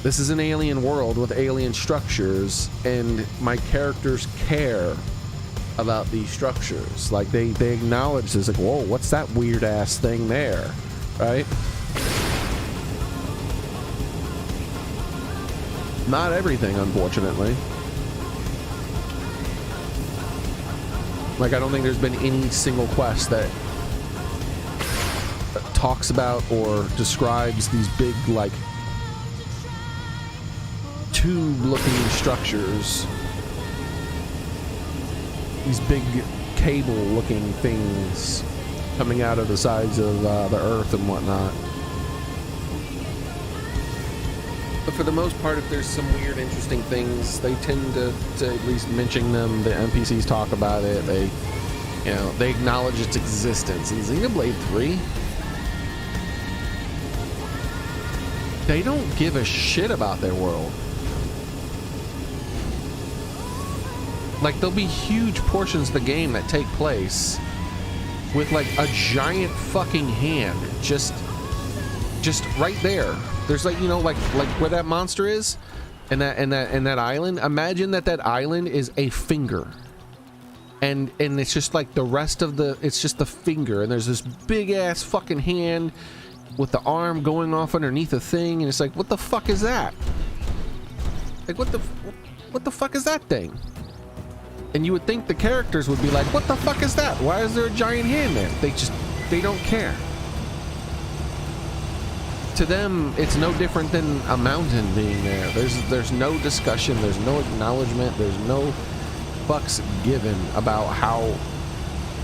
this is an alien world with alien structures, and my characters care about these structures. Like, they acknowledge this, like, whoa, what's that weird ass thing there, right? Not everything, unfortunately. Like, I don't think there's been any single quest that talks about or describes these big, like, tube-looking structures. These big cable-looking things coming out of the sides of the Earth and whatnot. But for the most part, if there's some weird, interesting things, they tend to at least mention them. The NPCs talk about it. They, you know, they acknowledge its existence. In Xenoblade 3, they don't give a shit about their world. Like, there'll be huge portions of the game that take place with like a giant fucking hand just right there. There's like, you know, like where that monster is and that island. Imagine that island is a finger. And it's just like the rest of it's just the finger, and there's this big ass fucking hand with the arm going off underneath a thing, and it's like, what the fuck is that? Like, what the fuck is that thing? And you would think the characters would be like, what the fuck is that? Why is there a giant hand there? They don't care. To them, it's no different than a mountain being there. There's no discussion, there's no acknowledgement, there's no fucks given about how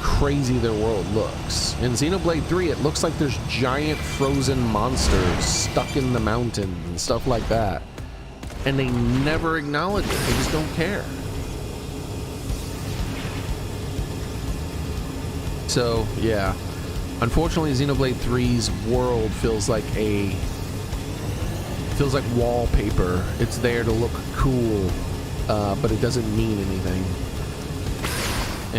crazy their world looks. In Xenoblade 3, it looks like there's giant frozen monsters stuck in the mountain and stuff like that. And they never acknowledge it, they just don't care. So, yeah. Unfortunately, Xenoblade 3's world feels like wallpaper. It's there to look cool, but it doesn't mean anything.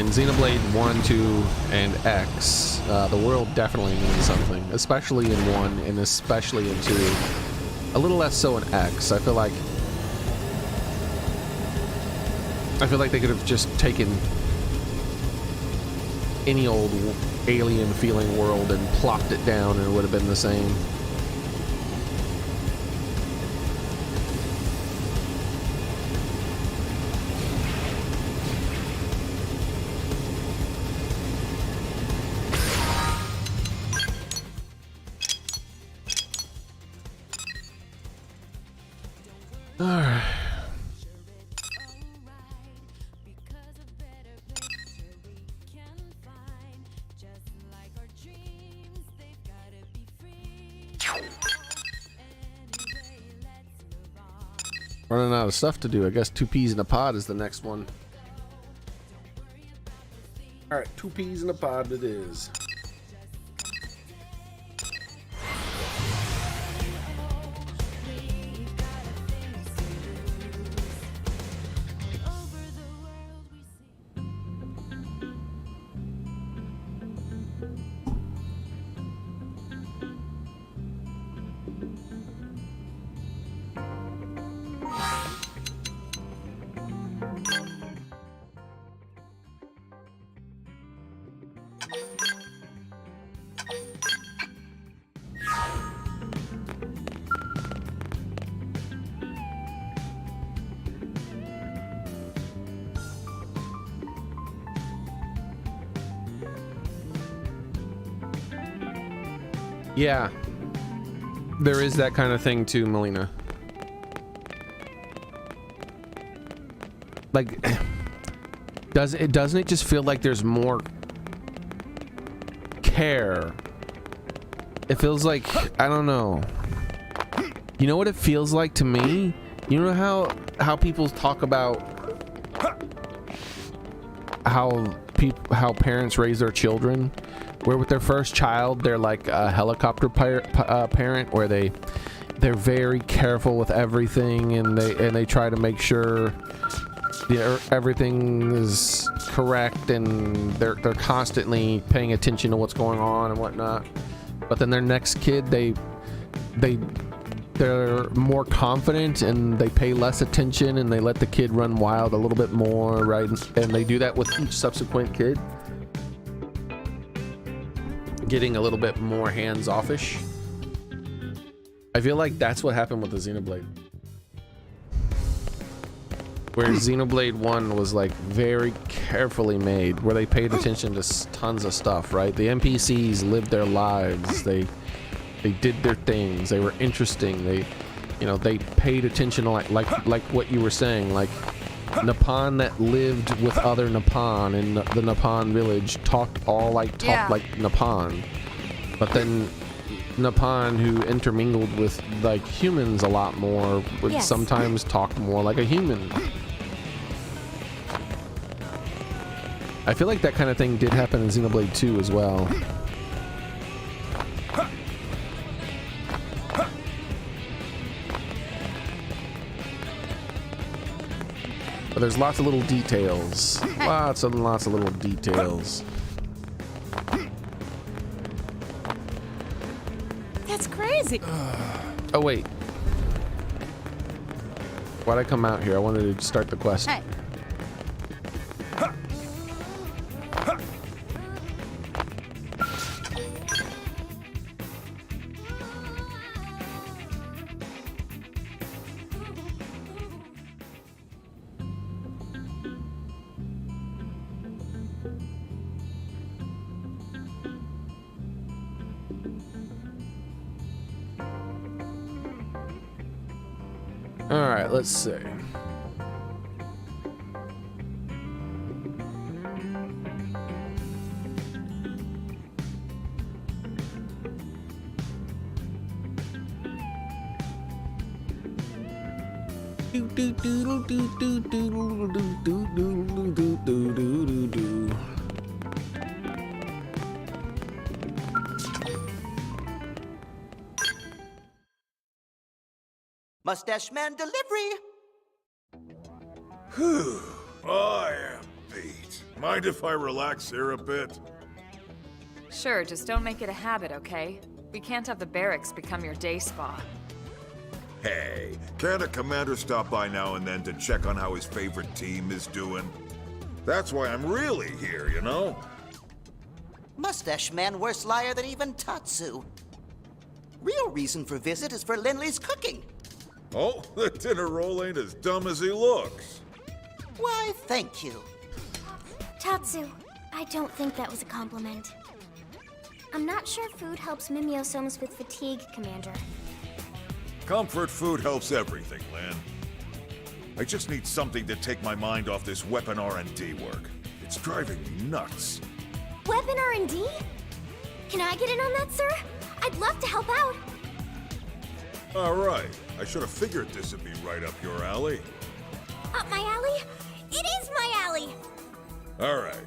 In Xenoblade 1, 2, and X, the world definitely means something, especially in 1 and especially in 2. A little less so in X. I feel like they could have just taken any old alien feeling world and plopped it down and it would have been the same. All right. Running out of stuff to do. I guess 2 peas in a pod is the next one. Alright, 2 peas in a pod it is. Yeah, there is that kind of thing too, Melina. Like, doesn't it just feel like there's more care. It feels like, I don't know. You know what it feels like to me? You know how people talk about how parents raise their children, where with their first child they're like a helicopter parent, where they're very careful with everything, and they try to make sure everything is correct, and they're constantly paying attention to what's going on and whatnot. But then their next kid, they're more confident, and they pay less attention, and they let the kid run wild a little bit more, right? And they do that with each subsequent kid, getting a little bit more hands-offish. I feel like that's what happened with the Xenoblade, where Xenoblade 1 was like very carefully made, where they paid attention to tons of stuff, right? The NPCs lived their lives, they did their things, they were interesting, they paid attention to like what you were saying, like Nippon that lived with other Nippon in the Nippon village talked like Nippon, but then Nippon who intermingled with like humans a lot more would sometimes talk more like a human. I feel like that kind of thing did happen in Xenoblade 2 as well. But there's lots of little details. Lots of little details. That's crazy. Oh, wait. Why'd I come out here? I wanted to start the quest. Hey. All right, let's see. Mustache Man delivery. Whew, I am beat. Mind if I relax here a bit? Sure, just don't make it a habit, okay? We can't have the barracks become your day spa. Hey, can't a commander stop by now and then to check on how his favorite team is doing? That's why I'm really here, you know? Mustache Man worse liar than even Tatsu. Real reason for visit is for Linley's cooking. Oh, the dinner roll ain't as dumb as he looks. Why, thank you. Tatsu, I don't think that was a compliment. I'm not sure food helps Mimiosomes with fatigue, Commander. Comfort food helps everything, Lynn. I just need something to take my mind off this weapon R&D work. It's driving me nuts. Weapon R&D? Can I get in on that, sir? I'd love to help out. All right. I should have figured this would be right up your alley. Up my alley? It is my alley! All right.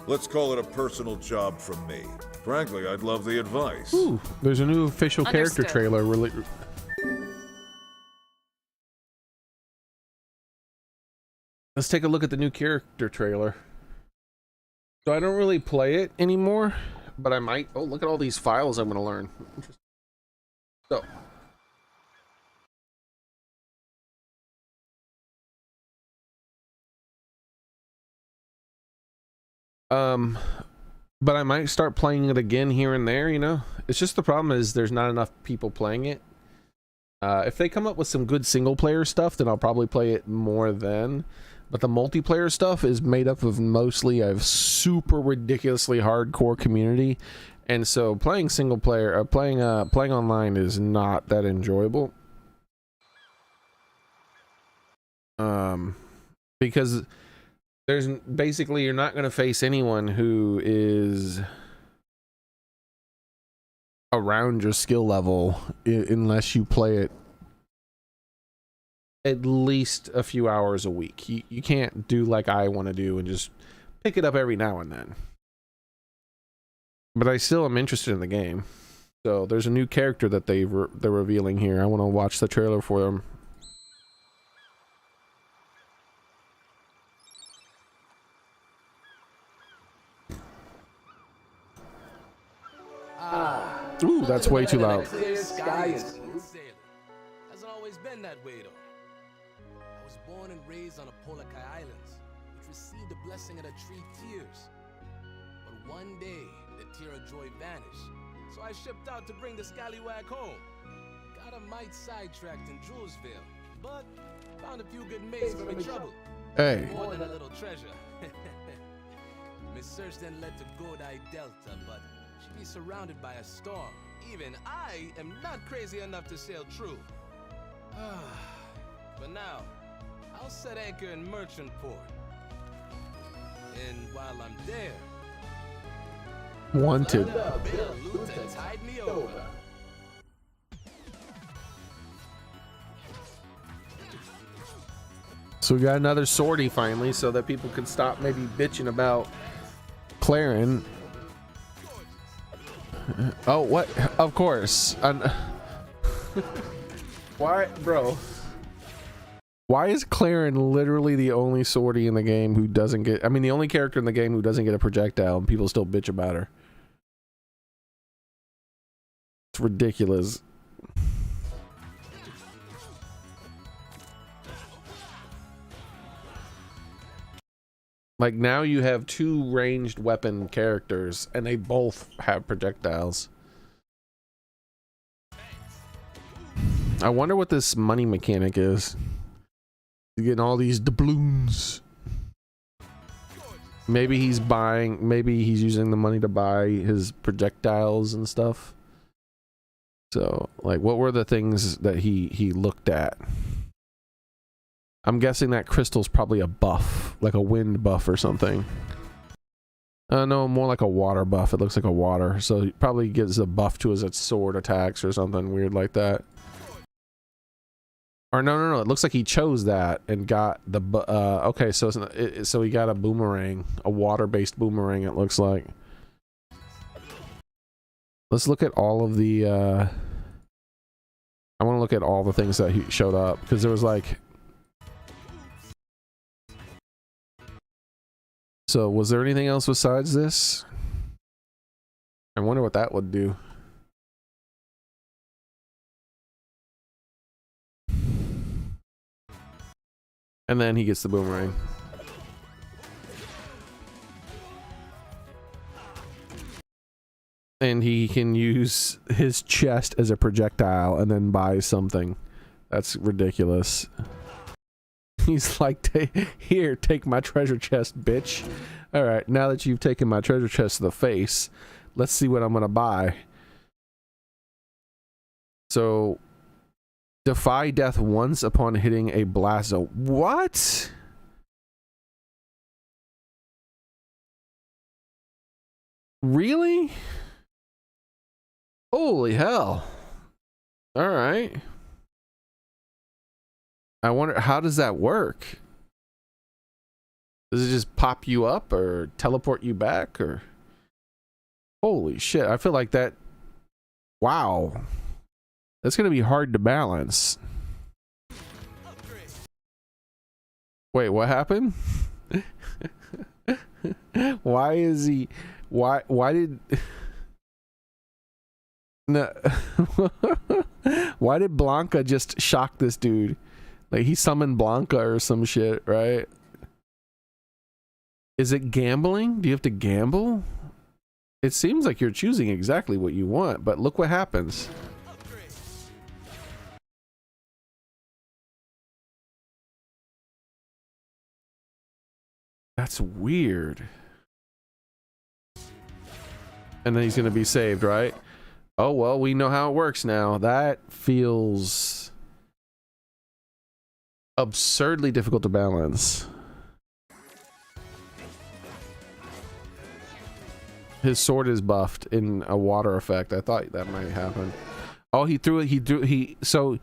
Let's call it a personal job from me. Frankly, I'd love the advice. Ooh, there's a new official character Understood. trailer. Let's take a look at the new character trailer. So I don't really play it anymore, but I might. Oh, look at all these files I'm going to learn. So. But I might start playing it again here and there, you know? It's just the problem is there's not enough people playing it. If they come up with some good single player stuff, then I'll probably play it more then. But the multiplayer stuff is made up of mostly a super ridiculously hardcore community. And so playing single player, playing online is not that enjoyable. Because there's basically, you're not going to face anyone who is around your skill level unless you play it at least a few hours a week. You can't do like I want to do and just pick it up every now and then. But I still am interested in the game. So there's a new character that they're revealing here. I want to watch the trailer for them. Ooh, that's way too loud. Clear sky and smooth sailing. Hasn't always been that way though. I was born and raised on the Polakai Islands, which received the blessing of the tree tears. But one day, the tear of joy vanished, so I shipped out to bring the scallywag home. Got a mite sidetracked in Julesville, but found a few good mates for me trouble. Hey. More than a little treasure. Miss Search then led to Godai Delta, but she'd be surrounded by a storm. Even I am not crazy enough to sail true. But now, I'll set anchor in Merchant Port. And while I'm there, Wanted. Bill Luther tied me over. So we got another sortie finally, so that people can stop maybe bitching about Claren. Oh, what? Of course. Why, bro? Why is Claren literally the only sortie in the game who doesn't get... I mean, the only character in the game who doesn't get a projectile, and people still bitch about her? It's ridiculous. Like, now you have two ranged weapon characters, and they both have projectiles. I wonder what this money mechanic is. You're getting all these doubloons. Maybe he's buying, maybe he's using the money to buy his projectiles and stuff. So, like, what were the things that he looked at? I'm guessing that crystal's probably a buff, like a wind buff or something. No, more like a water buff. It looks like a water, so he probably gives a buff to his sword attacks or something weird like that. Or no, it looks like he chose that and got the okay, so so he got a boomerang, a water-based boomerang. It looks like. Let's look at all of the I want to look at all the things that he showed up, because there was like, so was there anything else besides this? I wonder what that would do. And then he gets the boomerang. And he can use his chest as a projectile and then buy something. That's ridiculous. He's like, here, take my treasure chest, bitch. Alright, now that you've taken my treasure chest to the face, let's see what I'm gonna buy. So, defy death once upon hitting a blast zone. What? Really? Holy hell. Alright. I wonder, how does that work? Does it just pop you up or teleport you back, or? Holy shit, I feel like that. Wow. That's gonna be hard to balance. Wait, what happened? Why is he... Why did... No. Why did Blanca just shock this dude? Like, he summoned Blanca or some shit, right? Is it gambling? Do you have to gamble? It seems like you're choosing exactly what you want, but look what happens. That's weird. And then he's gonna be saved, right? Oh, well, we know how it works now. That feels absurdly difficult to balance. His sword is buffed in a water effect. I thought that might happen. Oh, he threw it. So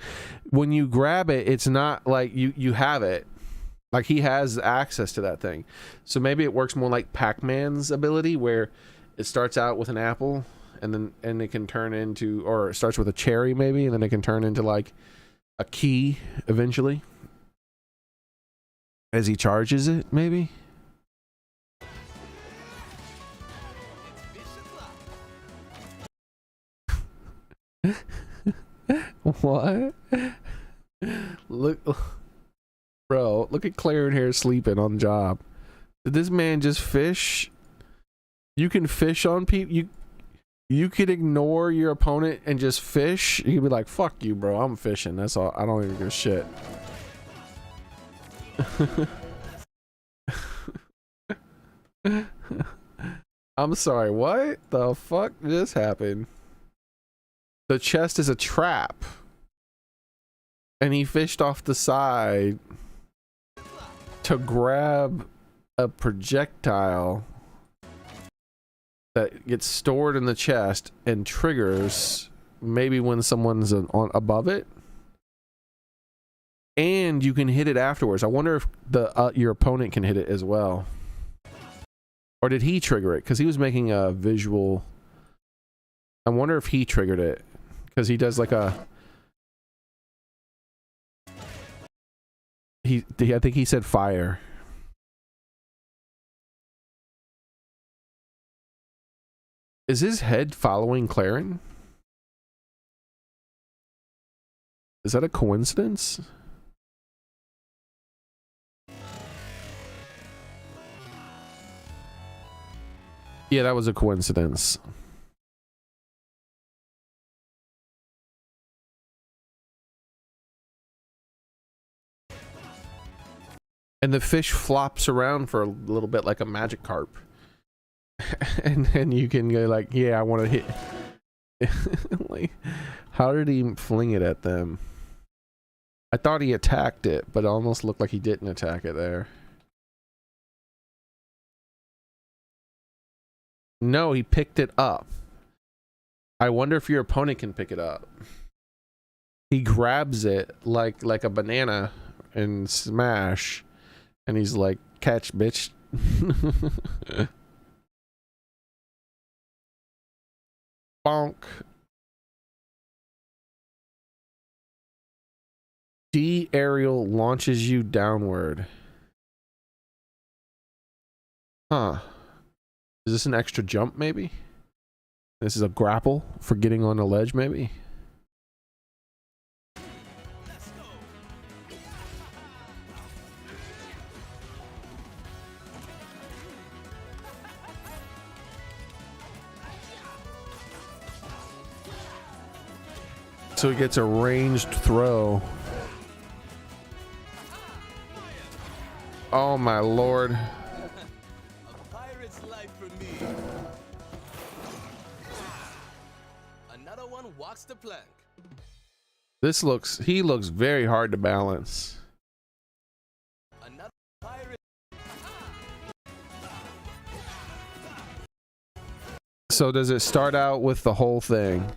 when you grab it, it's not like you have it. Like he has access to that thing. So maybe it works more like Pac-Man's ability, where it starts out with an apple and it can turn into, or it starts with a cherry maybe, and then it can turn into like a key eventually as he charges it, maybe. What? Look, bro, look at Claren here sleeping on the job. Did this man just fish? You can fish on people. You could ignore your opponent and just fish. You could be like, fuck you, bro, I'm fishing, that's all. I don't even give a shit. I'm sorry, what the fuck just happened? The chest is a trap. And he fished off the side to grab a projectile that gets stored in the chest and triggers maybe when someone's on above it. And you can hit it afterwards. I wonder if the your opponent can hit it as well. Or did he trigger it? Because he was making a visual. I wonder if he triggered it. Because he does like a... I think he said fire. Is his head following Claren? Is that a coincidence? Yeah, that was a coincidence. And the fish flops around for a little bit like a magic carp. And then you can go like, yeah, I want to hit. Like, how did he fling it at them? I thought he attacked it, but it almost looked like he didn't attack it there. No, he picked it up. I wonder if your opponent can pick it up. He grabs it like a banana and smash. And he's like, catch, bitch. Bonk. D aerial launches you downward. Huh. Is this an extra jump, maybe? This is a grapple for getting on a ledge, maybe? So he gets a ranged throw. Oh my lord. A pirate's life for me. Another one walks the plank. He looks very hard to balance. Another pirate. So does it start out with the whole thing?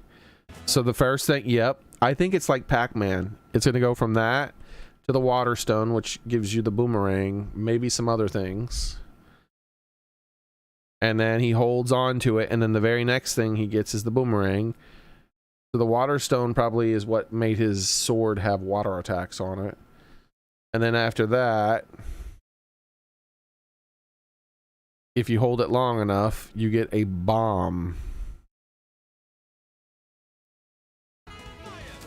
So the first thing, yep. I think it's like Pac-Man. It's going to go from that to the water stone, which gives you the boomerang, maybe some other things. And then he holds on to it, and then the very next thing he gets is the boomerang. So the water stone probably is what made his sword have water attacks on it. And then after that, if you hold it long enough, you get a bomb,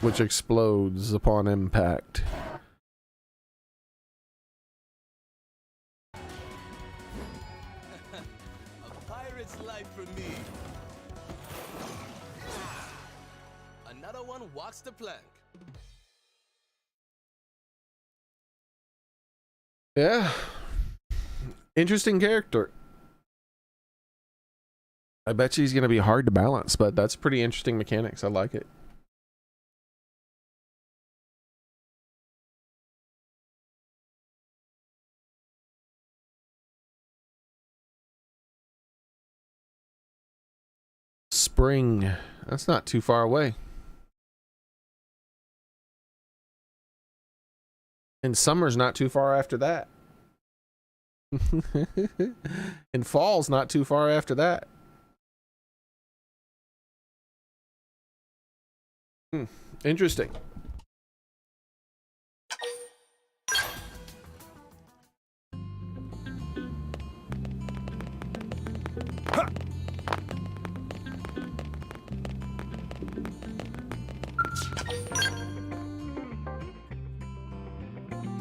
which explodes upon impact. A pirate's life for me. Another one walks the plank. Yeah. Interesting character. I bet you he's going to be hard to balance, but that's pretty interesting mechanics. I like it. spring. That's not too far away. And summer's not too far after that. And fall's not too far after that. Interesting.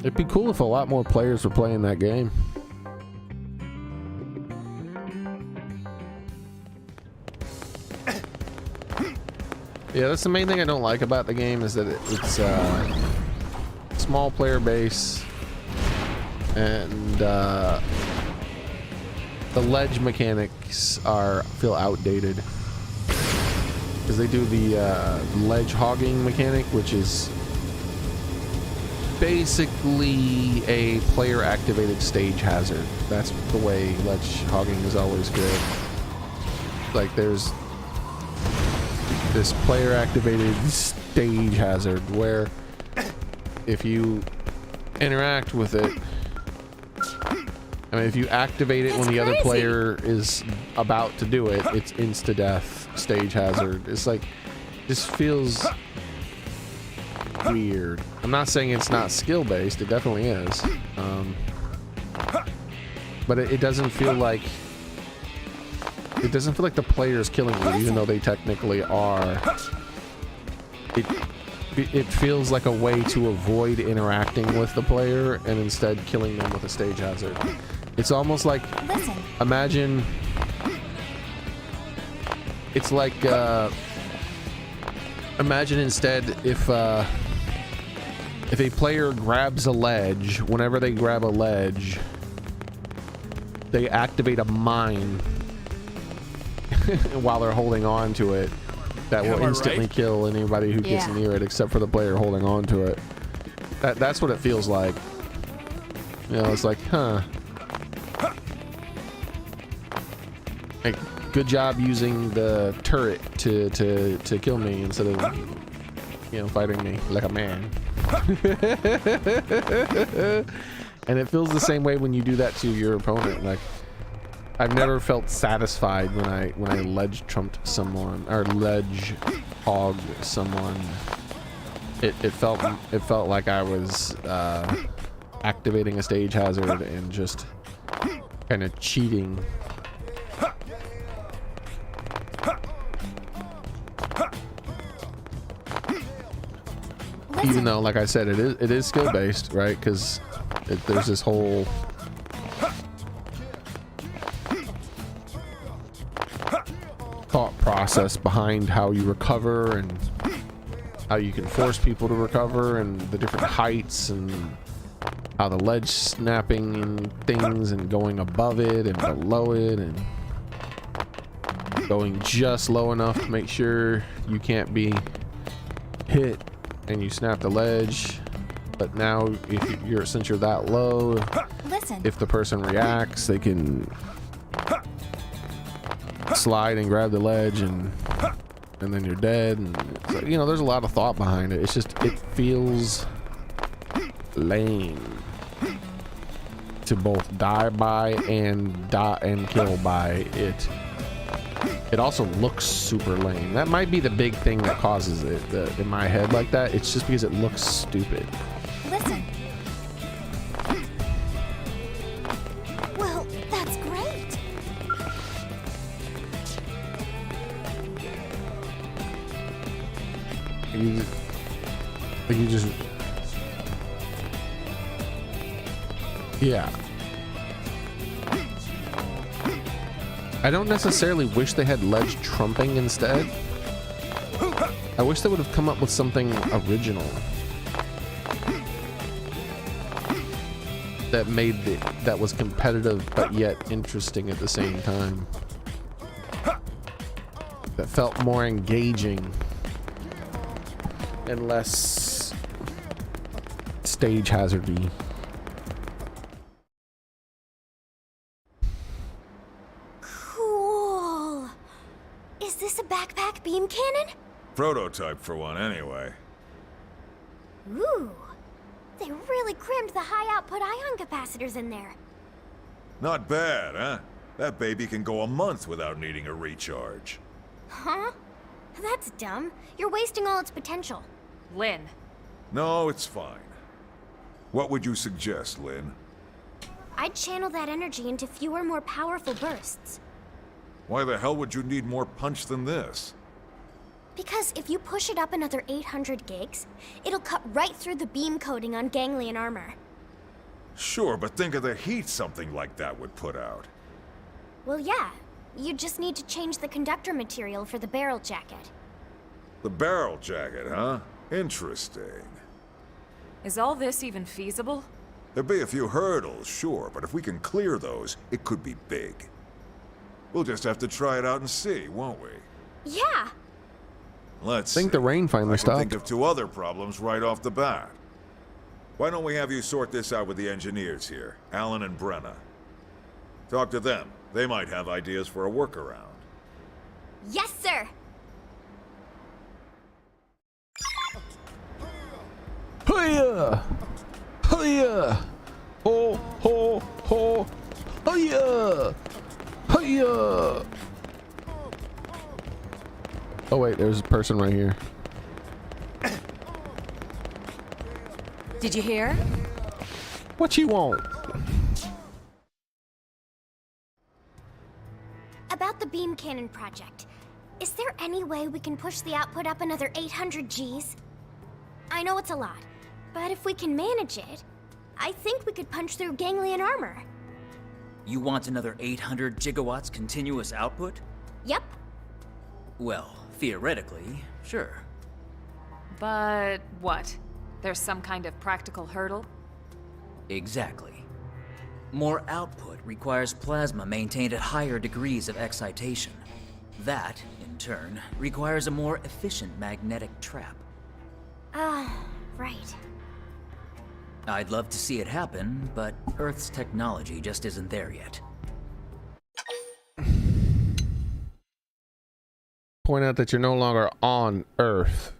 It'd be cool if a lot more players were playing that game. Yeah, that's the main thing I don't like about the game, is that it's small player base, and the ledge mechanics feel outdated, because they do the ledge hogging mechanic, which is basically a player activated stage hazard. That's the way ledge hogging is always good. Like, there's this player activated stage hazard where if you interact with it, I mean, if you activate it when the other player is about to do it, it's insta death stage hazard. It's like, this feels weird. I'm not saying it's not skill based, it definitely is, but it doesn't feel like the player is killing you, even though they technically are. It feels like a way to avoid interacting with the player and instead killing them with a stage hazard. It's almost like, imagine, it's like, imagine instead if a player grabs a ledge, whenever they grab a ledge, they activate a mine while they're holding on to it that will instantly kill anybody who gets near it, except for the player holding on to it. That's what it feels like. You know, it's like, huh. Like, good job using the turret to kill me instead of, you know, fighting me like a man. And it feels the same way when you do that to your opponent. Like, I've never felt satisfied when I ledge trumped someone or ledge hogged someone. It felt like I was activating a stage hazard and just kind of cheating. Even though, like I said, it is skill based, right? Because there's this whole thought process behind how you recover and how you can force people to recover, and the different heights and how the ledge snapping and things, and going above it and below it and going just low enough to make sure you can't be hit and you snap the ledge. But now since you're that low, if the person reacts, they can slide and grab the ledge, and then you're dead. And so, you know, there's a lot of thought behind it. It's just, it feels lame to both die by and kill by it. It also looks super lame. That might be the big thing that causes it in my head like that. It's just because it looks stupid. Listen. Well, that's great. You just yeah. I don't necessarily wish they had ledge trumping instead. I wish they would have come up with something original that was competitive but yet interesting at the same time. That felt more engaging and less stage hazardy. Cool. Is this a backpack prototype for one anyway. Ooh. They really crammed the high output ion capacitors in there. Not bad, huh? That baby can go a month without needing a recharge. Huh? That's dumb. You're wasting all its potential. Lynn, No, it's fine. What would you suggest, Lynn? I'd channel that energy into fewer, more powerful bursts. Why the hell would you need more punch than this? Because if you push it up another 800 gigs, it'll cut right through the beam coating on ganglion armor. Sure, but think of the heat something like that would put out. Well, yeah. You just need to change the conductor material for the barrel jacket. The barrel jacket, huh? Interesting. is all this even feasible? There'll be a few hurdles, sure, but if we can clear those, it could be big. We'll just have to try it out and see, won't we? Yeah. Let's I think the rain finally I can stopped. think of 2 other problems right off the bat. Why don't we have you sort this out with the engineers here, Alan and Brenna? Talk to them. They might have ideas for a workaround. Yes, sir. Hiya! Hiya! Ho, ho, ho! Hiya! Hiya! Oh wait, there's a person right here. Did you hear? What you want? About the beam cannon project. Is there any way we can push the output up another 800 Gs? I know it's a lot, but if we can manage it, I think we could punch through ganglion armor. You want another 800 gigawatts continuous output? Yep. Well, theoretically, sure. But what? There's some kind of practical hurdle? Exactly. More output requires plasma maintained at higher degrees of excitation. That, in turn, requires a more efficient magnetic trap. Right. I'd love to see it happen, but Earth's technology just isn't there yet. Point out that you're no longer on Earth.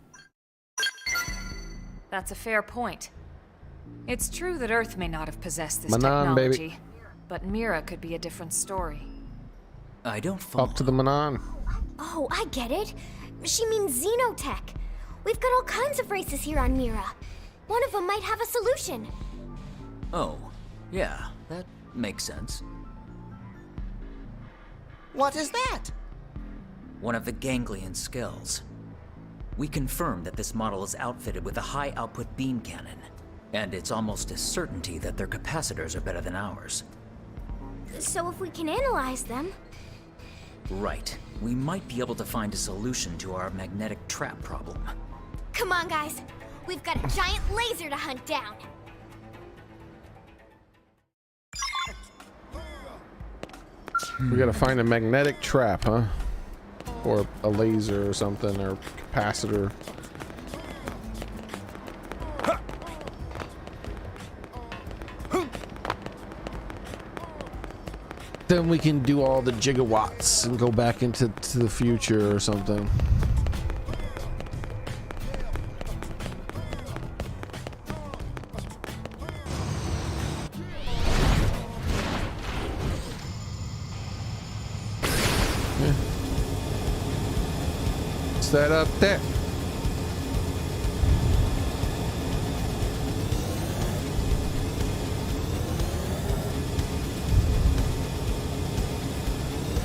That's a fair point. It's true that Earth may not have possessed this Manon, baby. technology, but Mira could be a different story. I don't follow. Up to the Manon. Oh, I get it. She means xenotech. We've got all kinds of races here on Mira. One of them might have a solution. Oh, yeah, that makes sense. What is that? One of the ganglion skulls. We confirmed that this model is outfitted with a high-output beam cannon, and it's almost a certainty that their capacitors are better than ours. So if we can analyze them... Right. We might be able to find a solution to our magnetic trap problem. Come on, guys. We've got a giant laser to hunt down. We gotta find a magnetic trap, huh? Or a laser or something, or capacitor. Then we can do all the gigawatts and go back into the future or something. Yeah. What's that up there?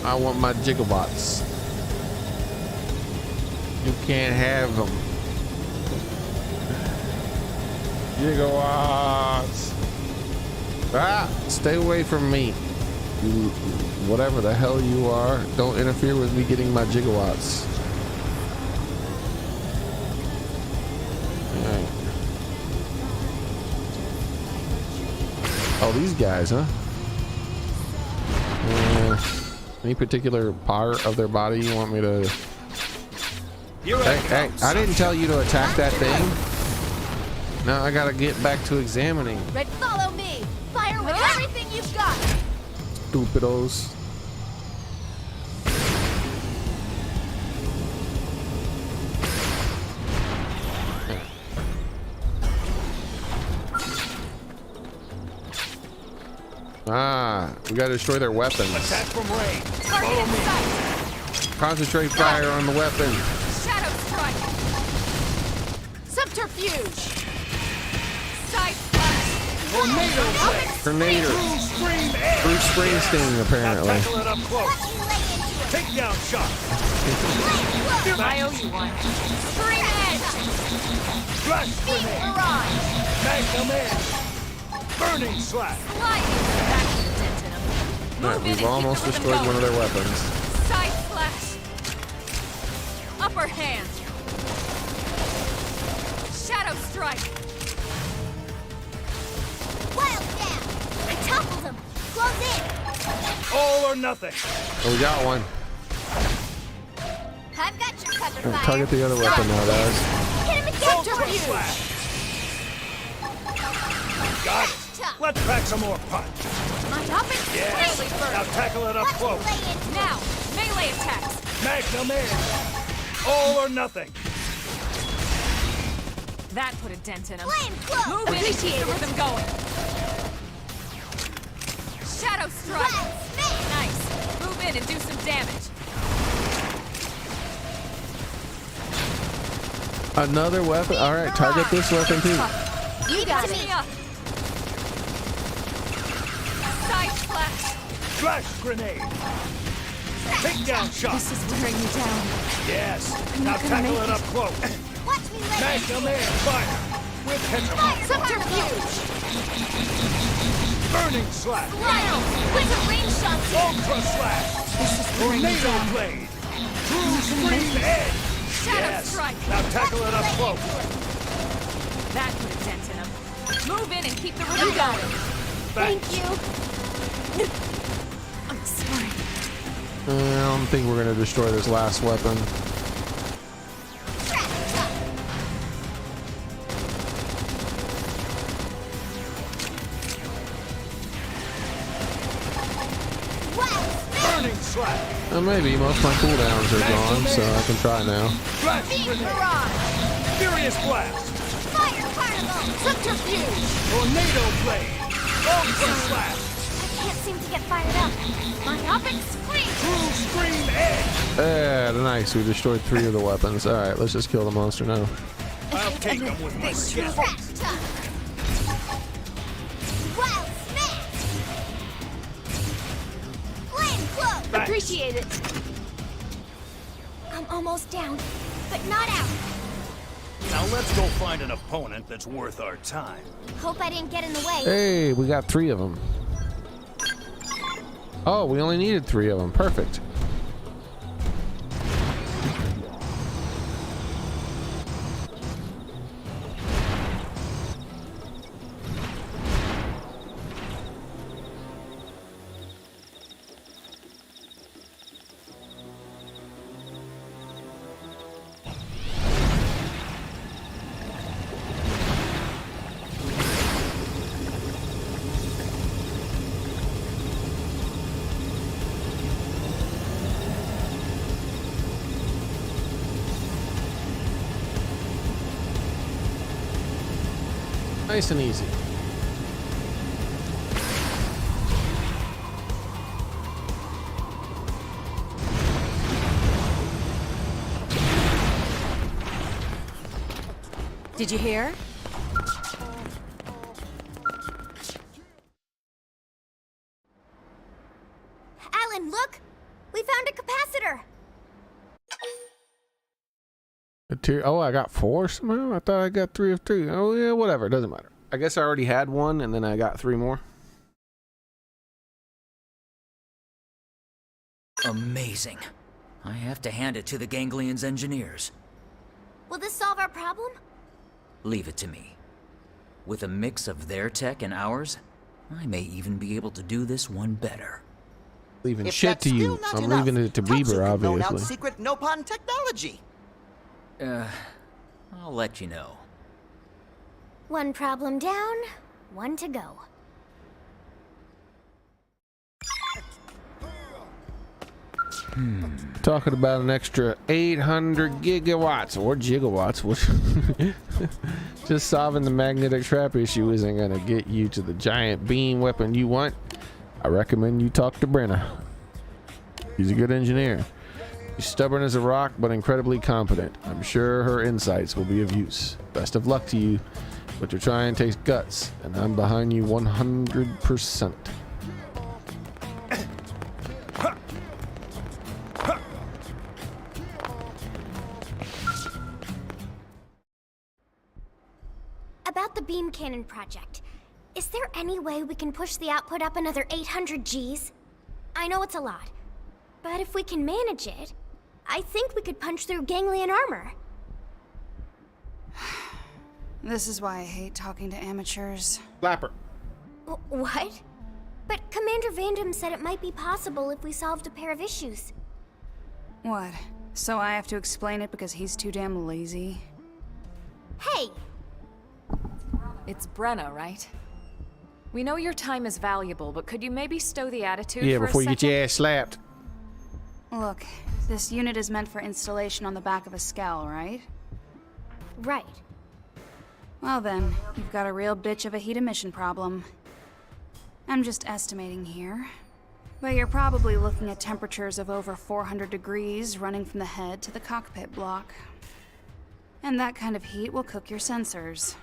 I want my gigawatts. You can't have them. Gigawatts. Ah, stay away from me. You, whatever the hell you are, don't interfere with me getting my gigawatts. All right. Oh, these guys, huh? Any particular part of their body you want me to... Hey, I didn't tell you to attack that thing. Now I gotta get back to examining. Red, follow me. Fire with everything you've got. Stupidos. Ah, we gotta destroy their weapons. Attack from range. Target in sight. Concentrate fire on the weapon. Shadow strike. Subterfuge! Side slash. Tornado blade. Grenadier. Scream edge. Bruce Springsteen, Now apparently. tackle it up close. Takedown shot. I owe you one. Scream edge. Flash grenade. Magnum edge. Burning slash. Sliding. That's the dent in 'em. Right, Move in we've and keep almost the rhythm destroyed one of going. their weapons. Side slash. Upper hand. Shadow strike. Wild down! I toppled him! Close in! All or nothing. Oh, we got one. I've got your cover fire. Target the other weapon now, guys. Hit him again! Ultra slash. Got it. Let's pack some more punch. My topic. Yes. Melee Now first. tackle it up close. Now, melee attacks. Magnum edge. All or nothing. That put a dent in him. Flame close! Move in and keep the rhythm going. Shadow strike. Wild smash! Nice. Move in and do some damage. Another weapon. All right, target this weapon too. You got Me me! up. Side slash. Flash grenade. Takedown shot. This is wearing me down. Yes. Now tackle it up close. Watch me lay Magnum edge. Fire. We'll catch him off. Subterfuge. Burning slash. Rhino. With a range shot! Ultra slash. Tornado blade. True scream edge. Shadow Yes. strike. Now tackle it up close. That put a dent in him. Move in and keep the rhythm going. Thank you! I'm sorry. I don't think we're gonna destroy this last weapon. Burning slash. Maybe most of my cooldowns are gone, so I can try now. Flash grenade. Furious blast. Fire carnival! Subterfuge. Tornado blade. Ultra slash. I can't seem to get fired up. My optics free. True scream edge. Yeah, nice. We destroyed 3 of the weapons. All right, let's just kill the monster now. I'll take him with my skin. Trash tuck! Wild smash! Flame cloak! Thanks. Appreciate it! I'm almost down, but not out. Now let's go find an opponent that's worth our time. Hope I didn't get in the way. Hey, we got 3 of them. Oh, we only needed 3 of them. Perfect. Nice and easy. Did you hear? Alan, look! We found a capacitor! Oh, I got 4 somehow? I thought I got 3 of 3. Oh, yeah, whatever. It doesn't matter. I guess I already had 1, and then I got 3 more. Amazing. I have to hand it to the Ganglion's engineers. Will this solve our problem? Leave it to me. With a mix of their tech and ours, I may even be able to do this one better. Leaving If shit that's to still you. not I'm enough, leaving it to Tatsu Bieber, can loan out obviously. secret Nopon technology. I'll let you know. One problem down, one to go. Talking about an extra 800 gigawatts or gigawatts, which just solving the magnetic trap issue isn't gonna get you to the giant beam weapon you want. I recommend you talk to Brenna. She's a good engineer. She's stubborn as a rock, but incredibly competent. I'm sure her insights will be of use. Best of luck to you. But you're trying takes guts, and I'm behind you 100%. About the beam cannon project, is there any way we can push the output up another 800 Gs? I know it's a lot, but if we can manage it, I think we could punch through ganglion armor. This is why I hate talking to amateurs. Flapper. What? But Commander Vandam said it might be possible if we solved a pair of issues. What? So I have to explain it because he's too damn lazy? Hey! It's Brenna, right? We know your time is valuable, but could you maybe stow the attitude Yeah, for before a you second? get your ass slapped. Look, this unit is meant for installation on the back of a scowl, right? Right. Well then, you've got a real bitch of a heat emission problem. I'm just estimating here. But you're probably looking at temperatures of over 400 degrees running from the head to the cockpit block. And that kind of heat will cook your sensors.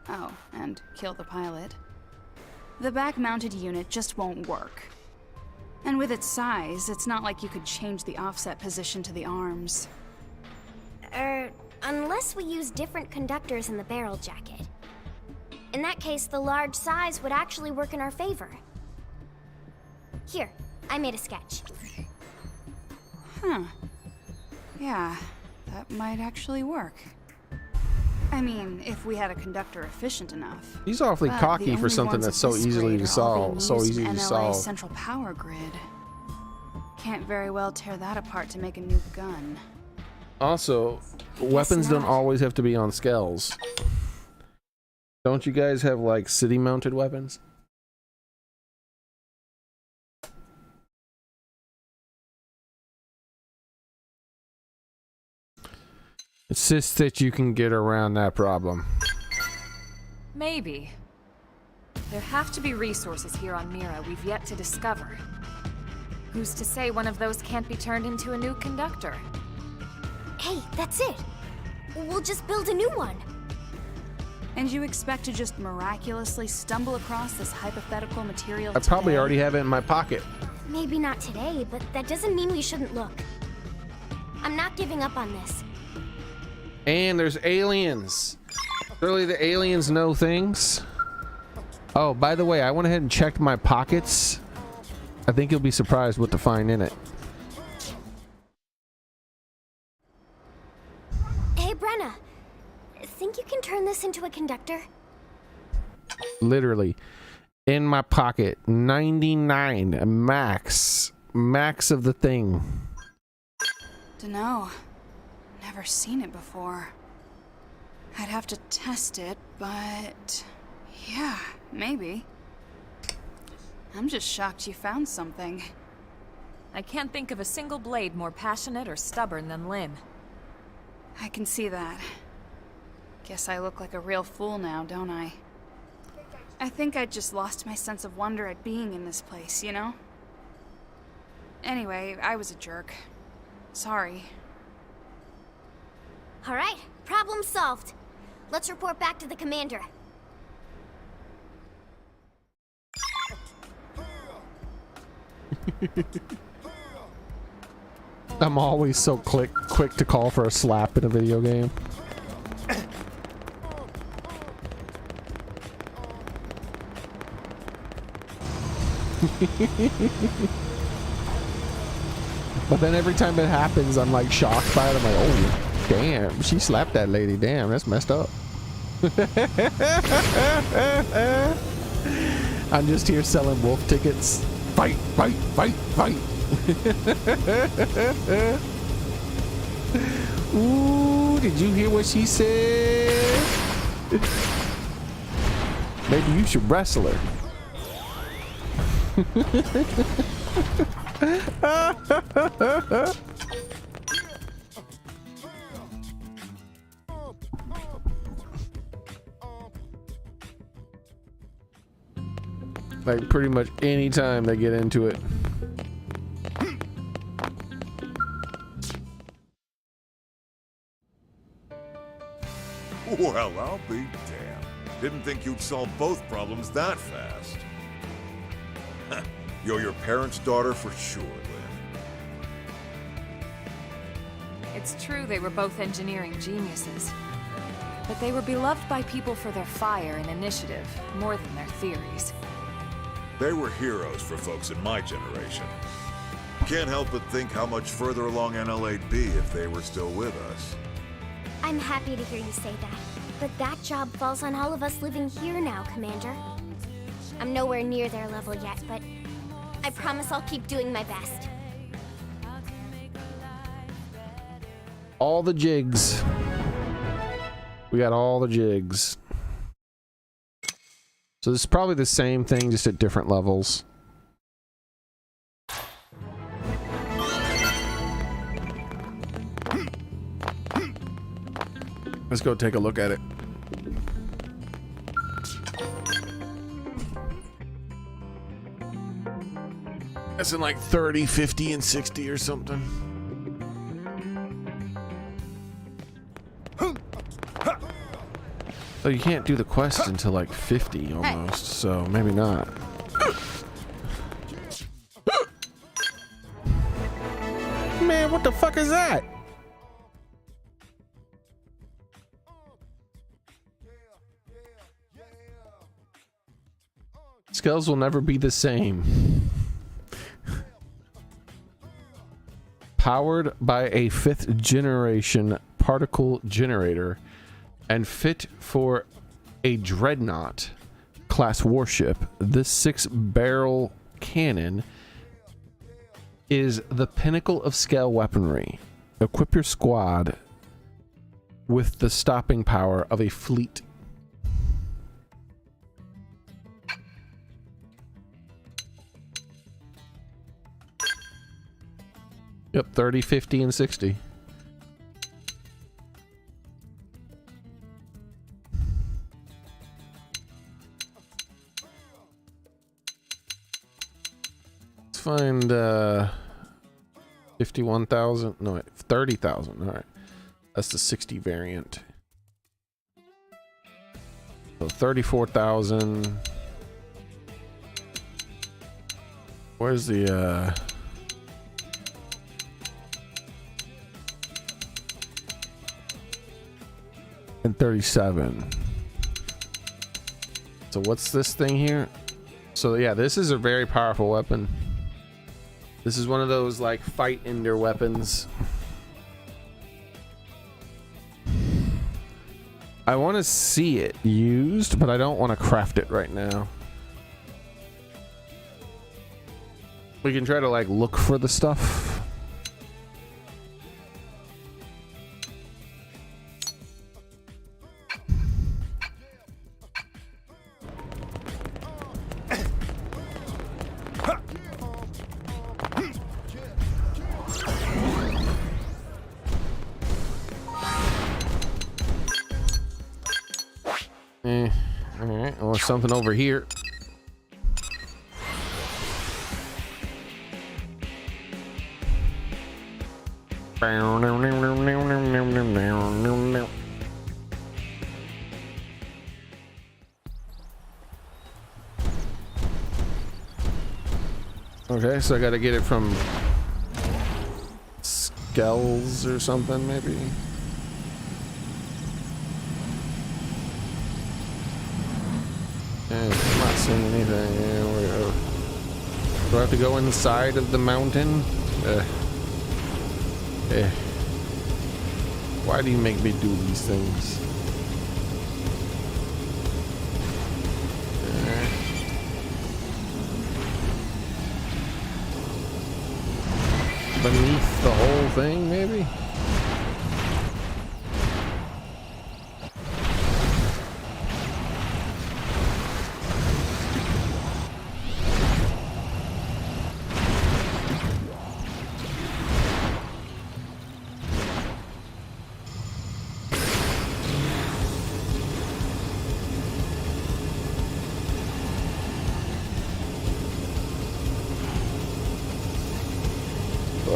Oh, and kill the pilot. The back-mounted unit just won't work. And with its size, it's not like you could change the offset position to the arms. Unless we use different conductors in the barrel jacket. In that case, the large size would actually work in our favor. Here, I made a sketch. Huh. Yeah, that might actually work. I mean, if we had a conductor efficient enough. He's awfully But cocky the for only something ones that's of so this easily grade to are all solve. being So used easy in to NLA's solve. central power grid. Can't very well tear that apart to make a new gun. Also, weapons don't not. always have to be on scales. Don't you guys have like city-mounted weapons? It's just that you can get around that problem. Maybe. There have to be resources here on Mira we've yet to discover. Who's to say one of those can't be turned into a new conductor? Hey, that's it! We'll just build a new one. And you expect to just miraculously stumble across this hypothetical material I probably today? already have it in my pocket. Maybe not today, but that doesn't mean we shouldn't look. I'm not giving up on this. And there's aliens. Surely the aliens know things. Oh, by the way, I went ahead and checked my pockets. I think you'll be surprised what to find in it. Hey, Brenna. Think you can turn this into a conductor? Literally in my pocket, 99 max of the thing. Dunno. Never seen it before. I'd have to test it, but yeah, maybe. I'm just shocked you found something. I can't think of a single blade more passionate or stubborn than Lynn. I can see that. Guess I look like a real fool now, don't I? I think I just lost my sense of wonder at being in this place, you know? Anyway, I was a jerk. Sorry. Alright, problem solved. Let's report back to the commander. I'm always so quick to call for a slap in a video game. But then every time it happens, I'm like shocked by it. I'm like, oh, damn, she slapped that lady. Damn, that's messed up. I'm just here selling wolf tickets. Fight, fight, fight, fight. Ooh, did you hear what she said? Maybe you should wrestle her. Like pretty much any time they get into it. Well, I'll be damned. Didn't think you'd solve both problems that fast. You're your parents' daughter for sure, Lynn. It's true they were both engineering geniuses. But they were beloved by people for their fire and initiative, more than their theories. They were heroes for folks in my generation. Can't help but think how much further along NLA'd be if they were still with us. I'm happy to hear you say that. But that job falls on all of us living here now, Commander. I'm nowhere near their level yet, but I promise I'll keep doing my best. All the jigs. We got all the jigs. So this is probably the same thing, just at different levels. Let's go take a look at it. That's in like 30, 50, and 60 or something. So you can't do the quest until like 50 almost, so maybe not. Man, what the fuck is that? Skulls will never be the same. Powered by a 5th generation particle generator and fit for a dreadnought class warship, this 6-barrel cannon is the pinnacle of scale weaponry. Equip your squad with the stopping power of a fleet. Yep, 30, 50, and 60. Let's find 51,000. No, wait, 30,000. All right, that's the 60 variant. So 34,000. Where's the and 37. So what's this thing here? So yeah, this is a very powerful weapon. This is one of those like fight ender weapons. I want to see it used, but I don't want to craft it right now. We can try to like look for the stuff. Alright, well, there's something over here. Okay, so I gotta get it from Skells or something, maybe. I'm not seeing anything. Do I have to go inside of the mountain? Why do you make me do these things? Beneath the whole thing, maybe?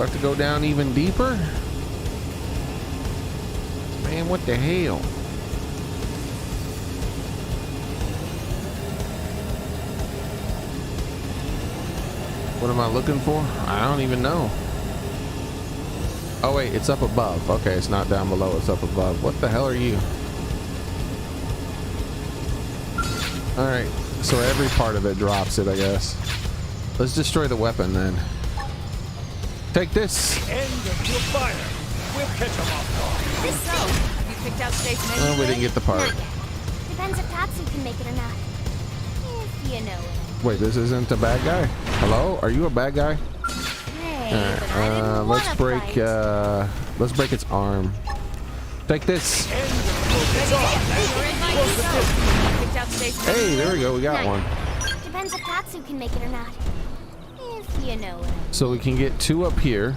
I have to go down even deeper? Man, what the hell? What am I looking for? I don't even know. Oh wait, it's up above. Okay, it's not down below, it's up above. What the hell are you? Alright, so every part of it drops it, I guess. Let's destroy the weapon then. Take this! End of your fire! We'll catch them off guard. This so, have you picked out State's menu? Oh, we didn't get the part. Not yet. Depends if Tatsu can make it or not. If you know it. Wait, this isn't a bad guy? Hello? Are you a bad guy? Hey, Alright, but I didn't let's wanna break fight. let's break its arm. Take this! You're in my new so. Have you picked out State's menu? Hey, there we go, we got one. Depends if Tatsu can make it or not. If you know it. So we can get 2 up here.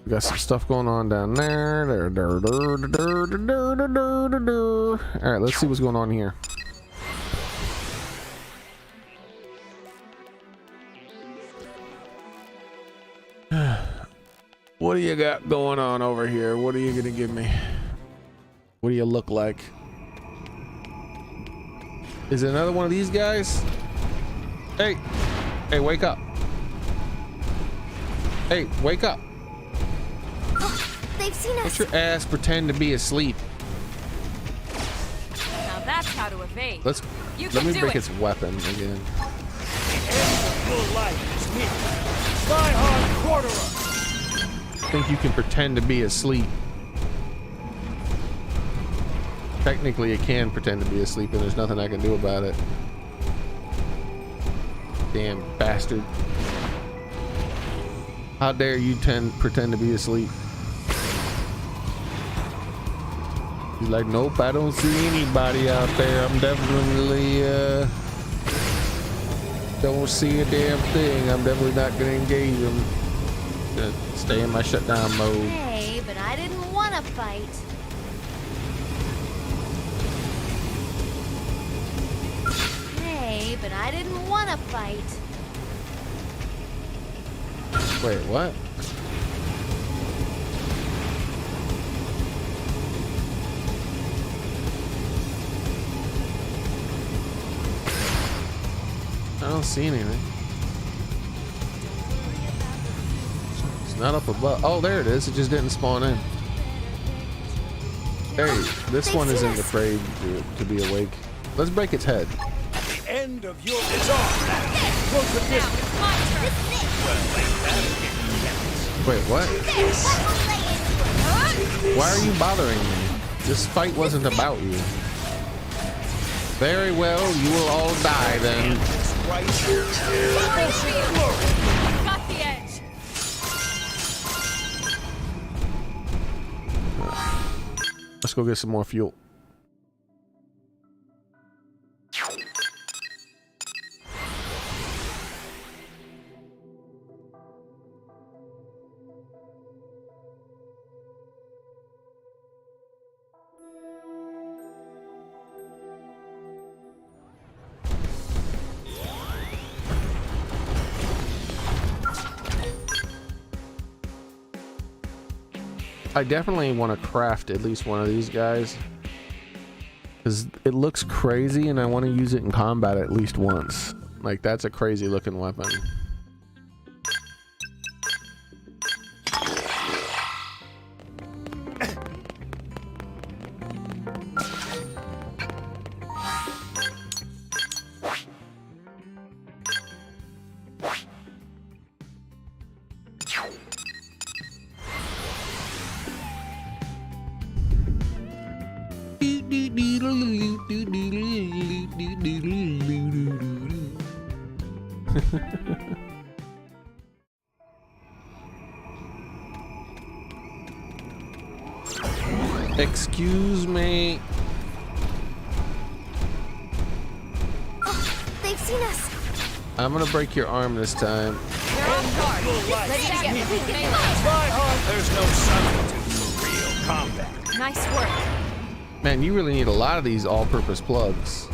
We got some stuff going on down there. All right, let's see what's going on here. What do you got going on over here? What are you gonna give me? What do you look like? Is it another one of these guys? Hey, hey, wake up. Hey, wake up. They've seen us. Let your ass pretend to be asleep. Now that's how to evade. Let me break its weapon again. Your life is here. Fly hard, quarterer. I think you can pretend to be asleep. Technically, it can pretend to be asleep, and there's nothing I can do about it. Damn bastard. How dare you pretend to be asleep? He's like, nope, I don't see anybody out there. I'm definitely, don't see a damn thing. I'm definitely not gonna engage them. Gonna stay in my shutdown mode. Hey, but I didn't want to fight. Hey, but I didn't want to fight. Wait, what? I don't see anything. It's not up above. Oh, there it is. It just didn't spawn in. Hey, this one isn't afraid to be awake. Let's break its head. The end of your disarm now. Close the distance. Wait, what? Why are you bothering me? This fight wasn't about you. Very well, you will all die then. Right here. Got the edge. Let's go get some more fuel. I definitely want to craft at least one of these guys because it looks crazy and I want to use it in combat at least once. Like, that's a crazy looking weapon. Excuse me. Oh, they've seen us. I'm gonna break your arm this time. There's no substitute for real combat. Nice work. Man, you really need a lot of these all-purpose plugs.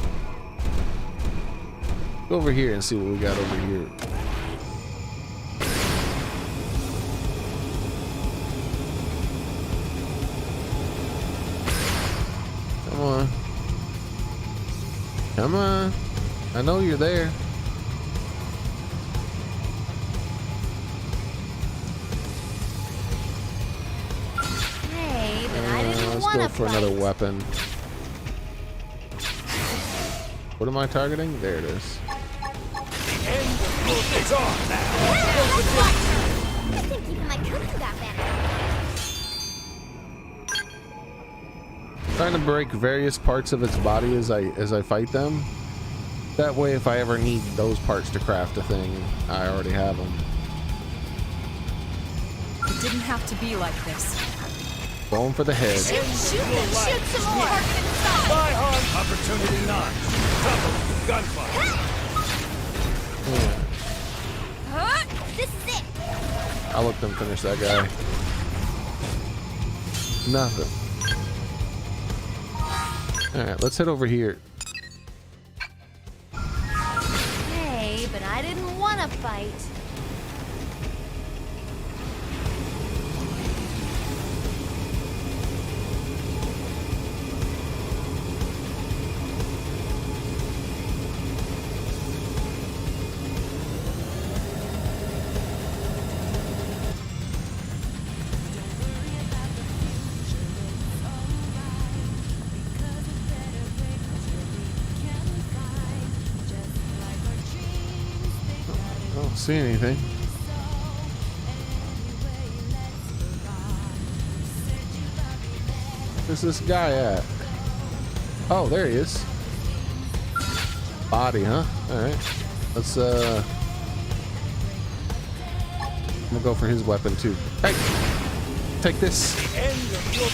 Go over here and see what we got over here. Come on. Come on. I know you're there. Hey, but I didn't Let's want go to for another weapon. What am I targeting? There it is. It's on now. I think even my cooking got better. Trying to break various parts of its body as I fight them. That way, if I ever need those parts to craft a thing, I already have them. It didn't have to be like this. Going for the head. Shoot some more. Fly hard. Opportunity not. Double gunfire. Yeah. This is it. I'll let them finish that guy. Nothing. Alright, let's head over here. Hey, but I didn't want to fight. I don't see anything. Where's this guy at? Oh, there he is. Body, huh? Alright. Let's I'm gonna go for his weapon too. Hey! Take this.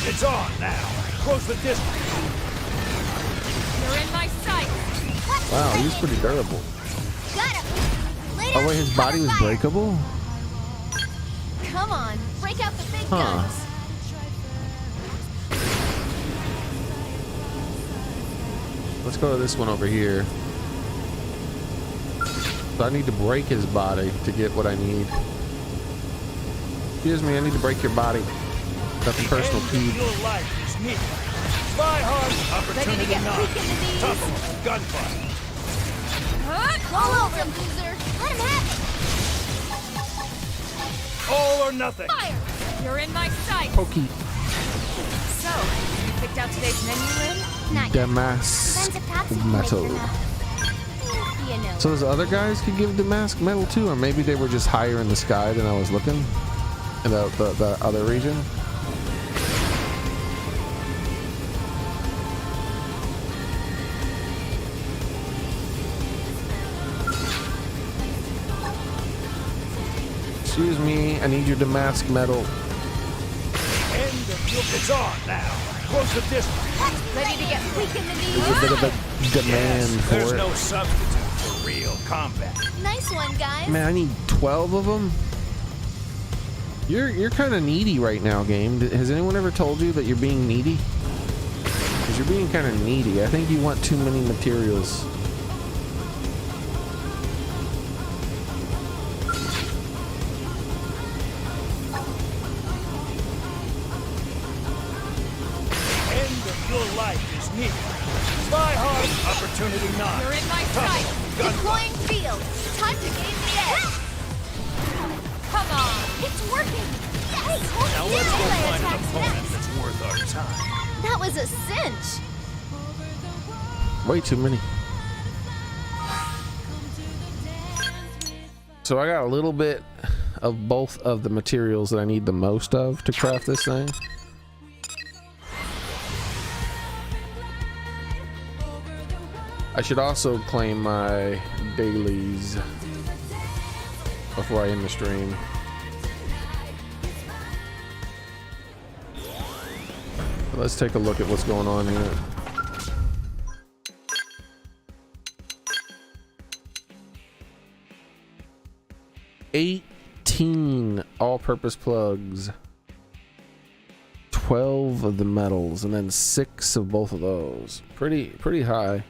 It's on now. Close the distance. You're in my sight. Wow, he's pretty durable. Got him. Oh wait, his body was breakable? Come on, break out the big Huh. guns. Let's go to this one over here. So I need to break his body to get what I need. Excuse me, I need to break your body. Nothing personal, Pete. Your life is needed. Fly hard. Opportunity not. Double gunfire. All over him, loser. Let him have it. All or nothing. Fire! You're in my sight. Pokey. So, you picked out today's menu, Lynn? Not yet. Damask Depends if Patsy can make metal. it or not. You know. So those other guys could give damask metal too, or maybe they were just higher in the sky than I was looking in the other region. Excuse me, I need your damask metal. It's on now. Close the distance. Ready to get weak in the knees? There's a bit of a demand There's for no it. substitute for real combat. Nice one, guys. Man, I need 12 of them. You're kind of needy right now, game. Has anyone ever told you that you're being needy? Because you're being kind of needy. I think you want too many materials. Your life is needed. Fly hard. Opportunity not. You're in my sight. Deploying field. Time to gain the edge. Come on. It's working. Yes. Now let's go Melee find an attacks opponent next. that's worth our time. That was a cinch. Way too many. So I got a little bit of both of the materials that I need the most of to craft this thing. I should also claim my dailies before I end the stream. Let's take a look at what's going on here. 18 all-purpose plugs, 12 of the metals, and then 6 of both of those. Pretty high.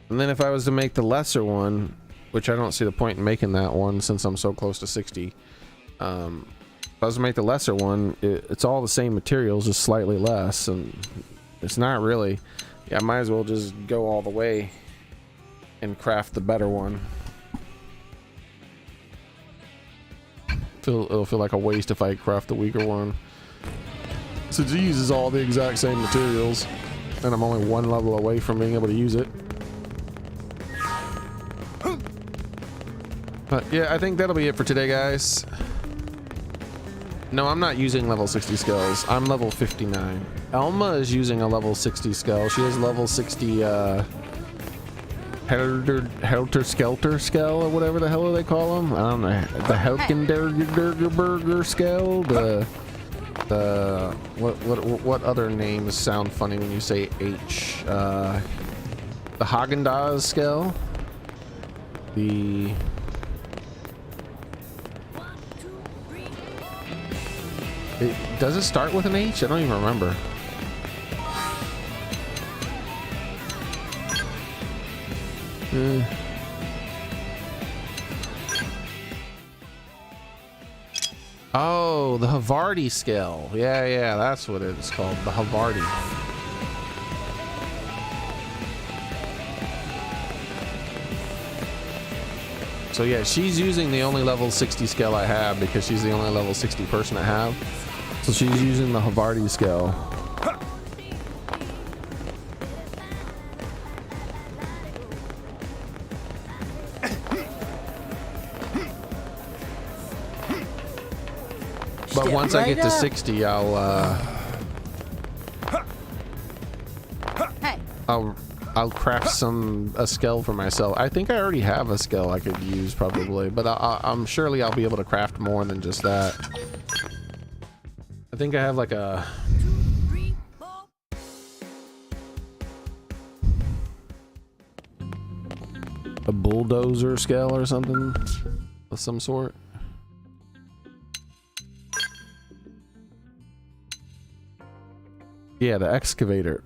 And then if I was to make the lesser one, which I don't see the point in making that one since I'm so close to 60. If I was to make the lesser one, it's all the same materials, just slightly less, and it's not really. Yeah, I might as well just go all the way and craft the better one. It'll feel like a waste if I craft the weaker one, since it uses all the exact same materials, and I'm only one level away from being able to use it. But yeah, I think that'll be it for today, guys. No, I'm not using level 60 skills. I'm level 59. Elma is using a level 60 skill. She has level 60 Helter Skelter skill, or whatever the hell they call them. I don't know. The Helkenderger skill. The what other names sound funny when you say H? The Haagen-Dazs skill. Does it start with an H? I don't even remember. Oh, the Havarti skill. Yeah, that's what it's called. The Havarti. So yeah, she's using the only level 60 skill I have because she's the only level 60 person I have. So she's using the Havarti skill. But once I get to 60, I'll craft a skill for myself. I think I already have a skill I could use probably, but I'm surely I'll be able to craft more than just that. I think I have like a bulldozer skill or something of some sort. Yeah, the excavator.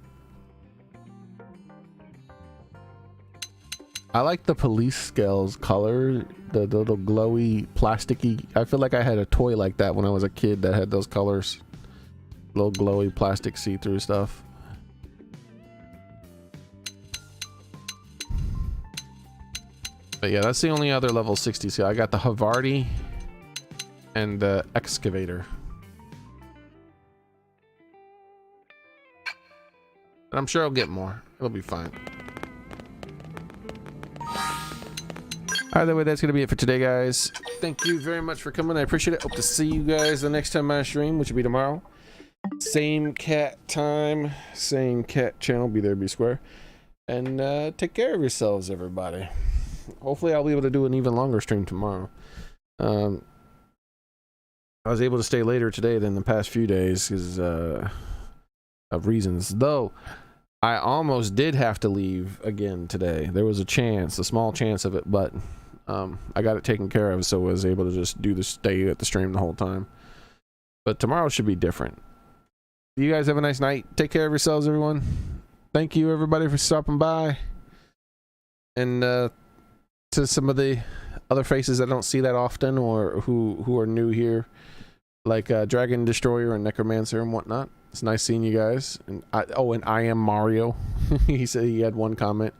I like the police scales color, the little glowy, plasticky. I feel like I had a toy like that when I was a kid that had those colors. Little glowy plastic see-through stuff. But yeah, that's the only other level 60 skill. I got the Havarti and the excavator. And I'm sure I'll get more. It'll be fine. Either way, that's going to be it for today, guys. Thank you very much for coming. I appreciate it. Hope to see you guys the next time I stream, which will be tomorrow. Same cat time, same cat channel. Be there, be square. And take care of yourselves, everybody. Hopefully, I'll be able to do an even longer stream tomorrow. I was able to stay later today than the past few days because of reasons. Though, I almost did have to leave again today. There was a chance, a small chance of it, but I got it taken care of, so I was able to just stay at the stream the whole time. But tomorrow should be different. You guys have a nice night. Take care of yourselves, everyone. Thank you, everybody, for stopping by. And to some of the other faces I don't see that often, or who are new here, like Dragon Destroyer and Necromancer and whatnot. It's nice seeing you guys. And I am Mario. He said he had one comment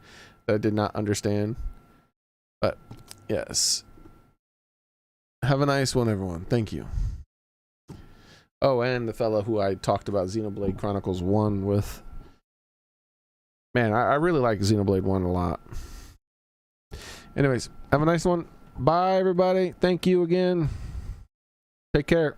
that I did not understand. But yes. Have a nice one, everyone. Thank you. Oh, and the fella who I talked about Xenoblade Chronicles 1 with. Man, I really like Xenoblade 1 a lot. Anyways, have a nice one. Bye, everybody. Thank you again. Take care.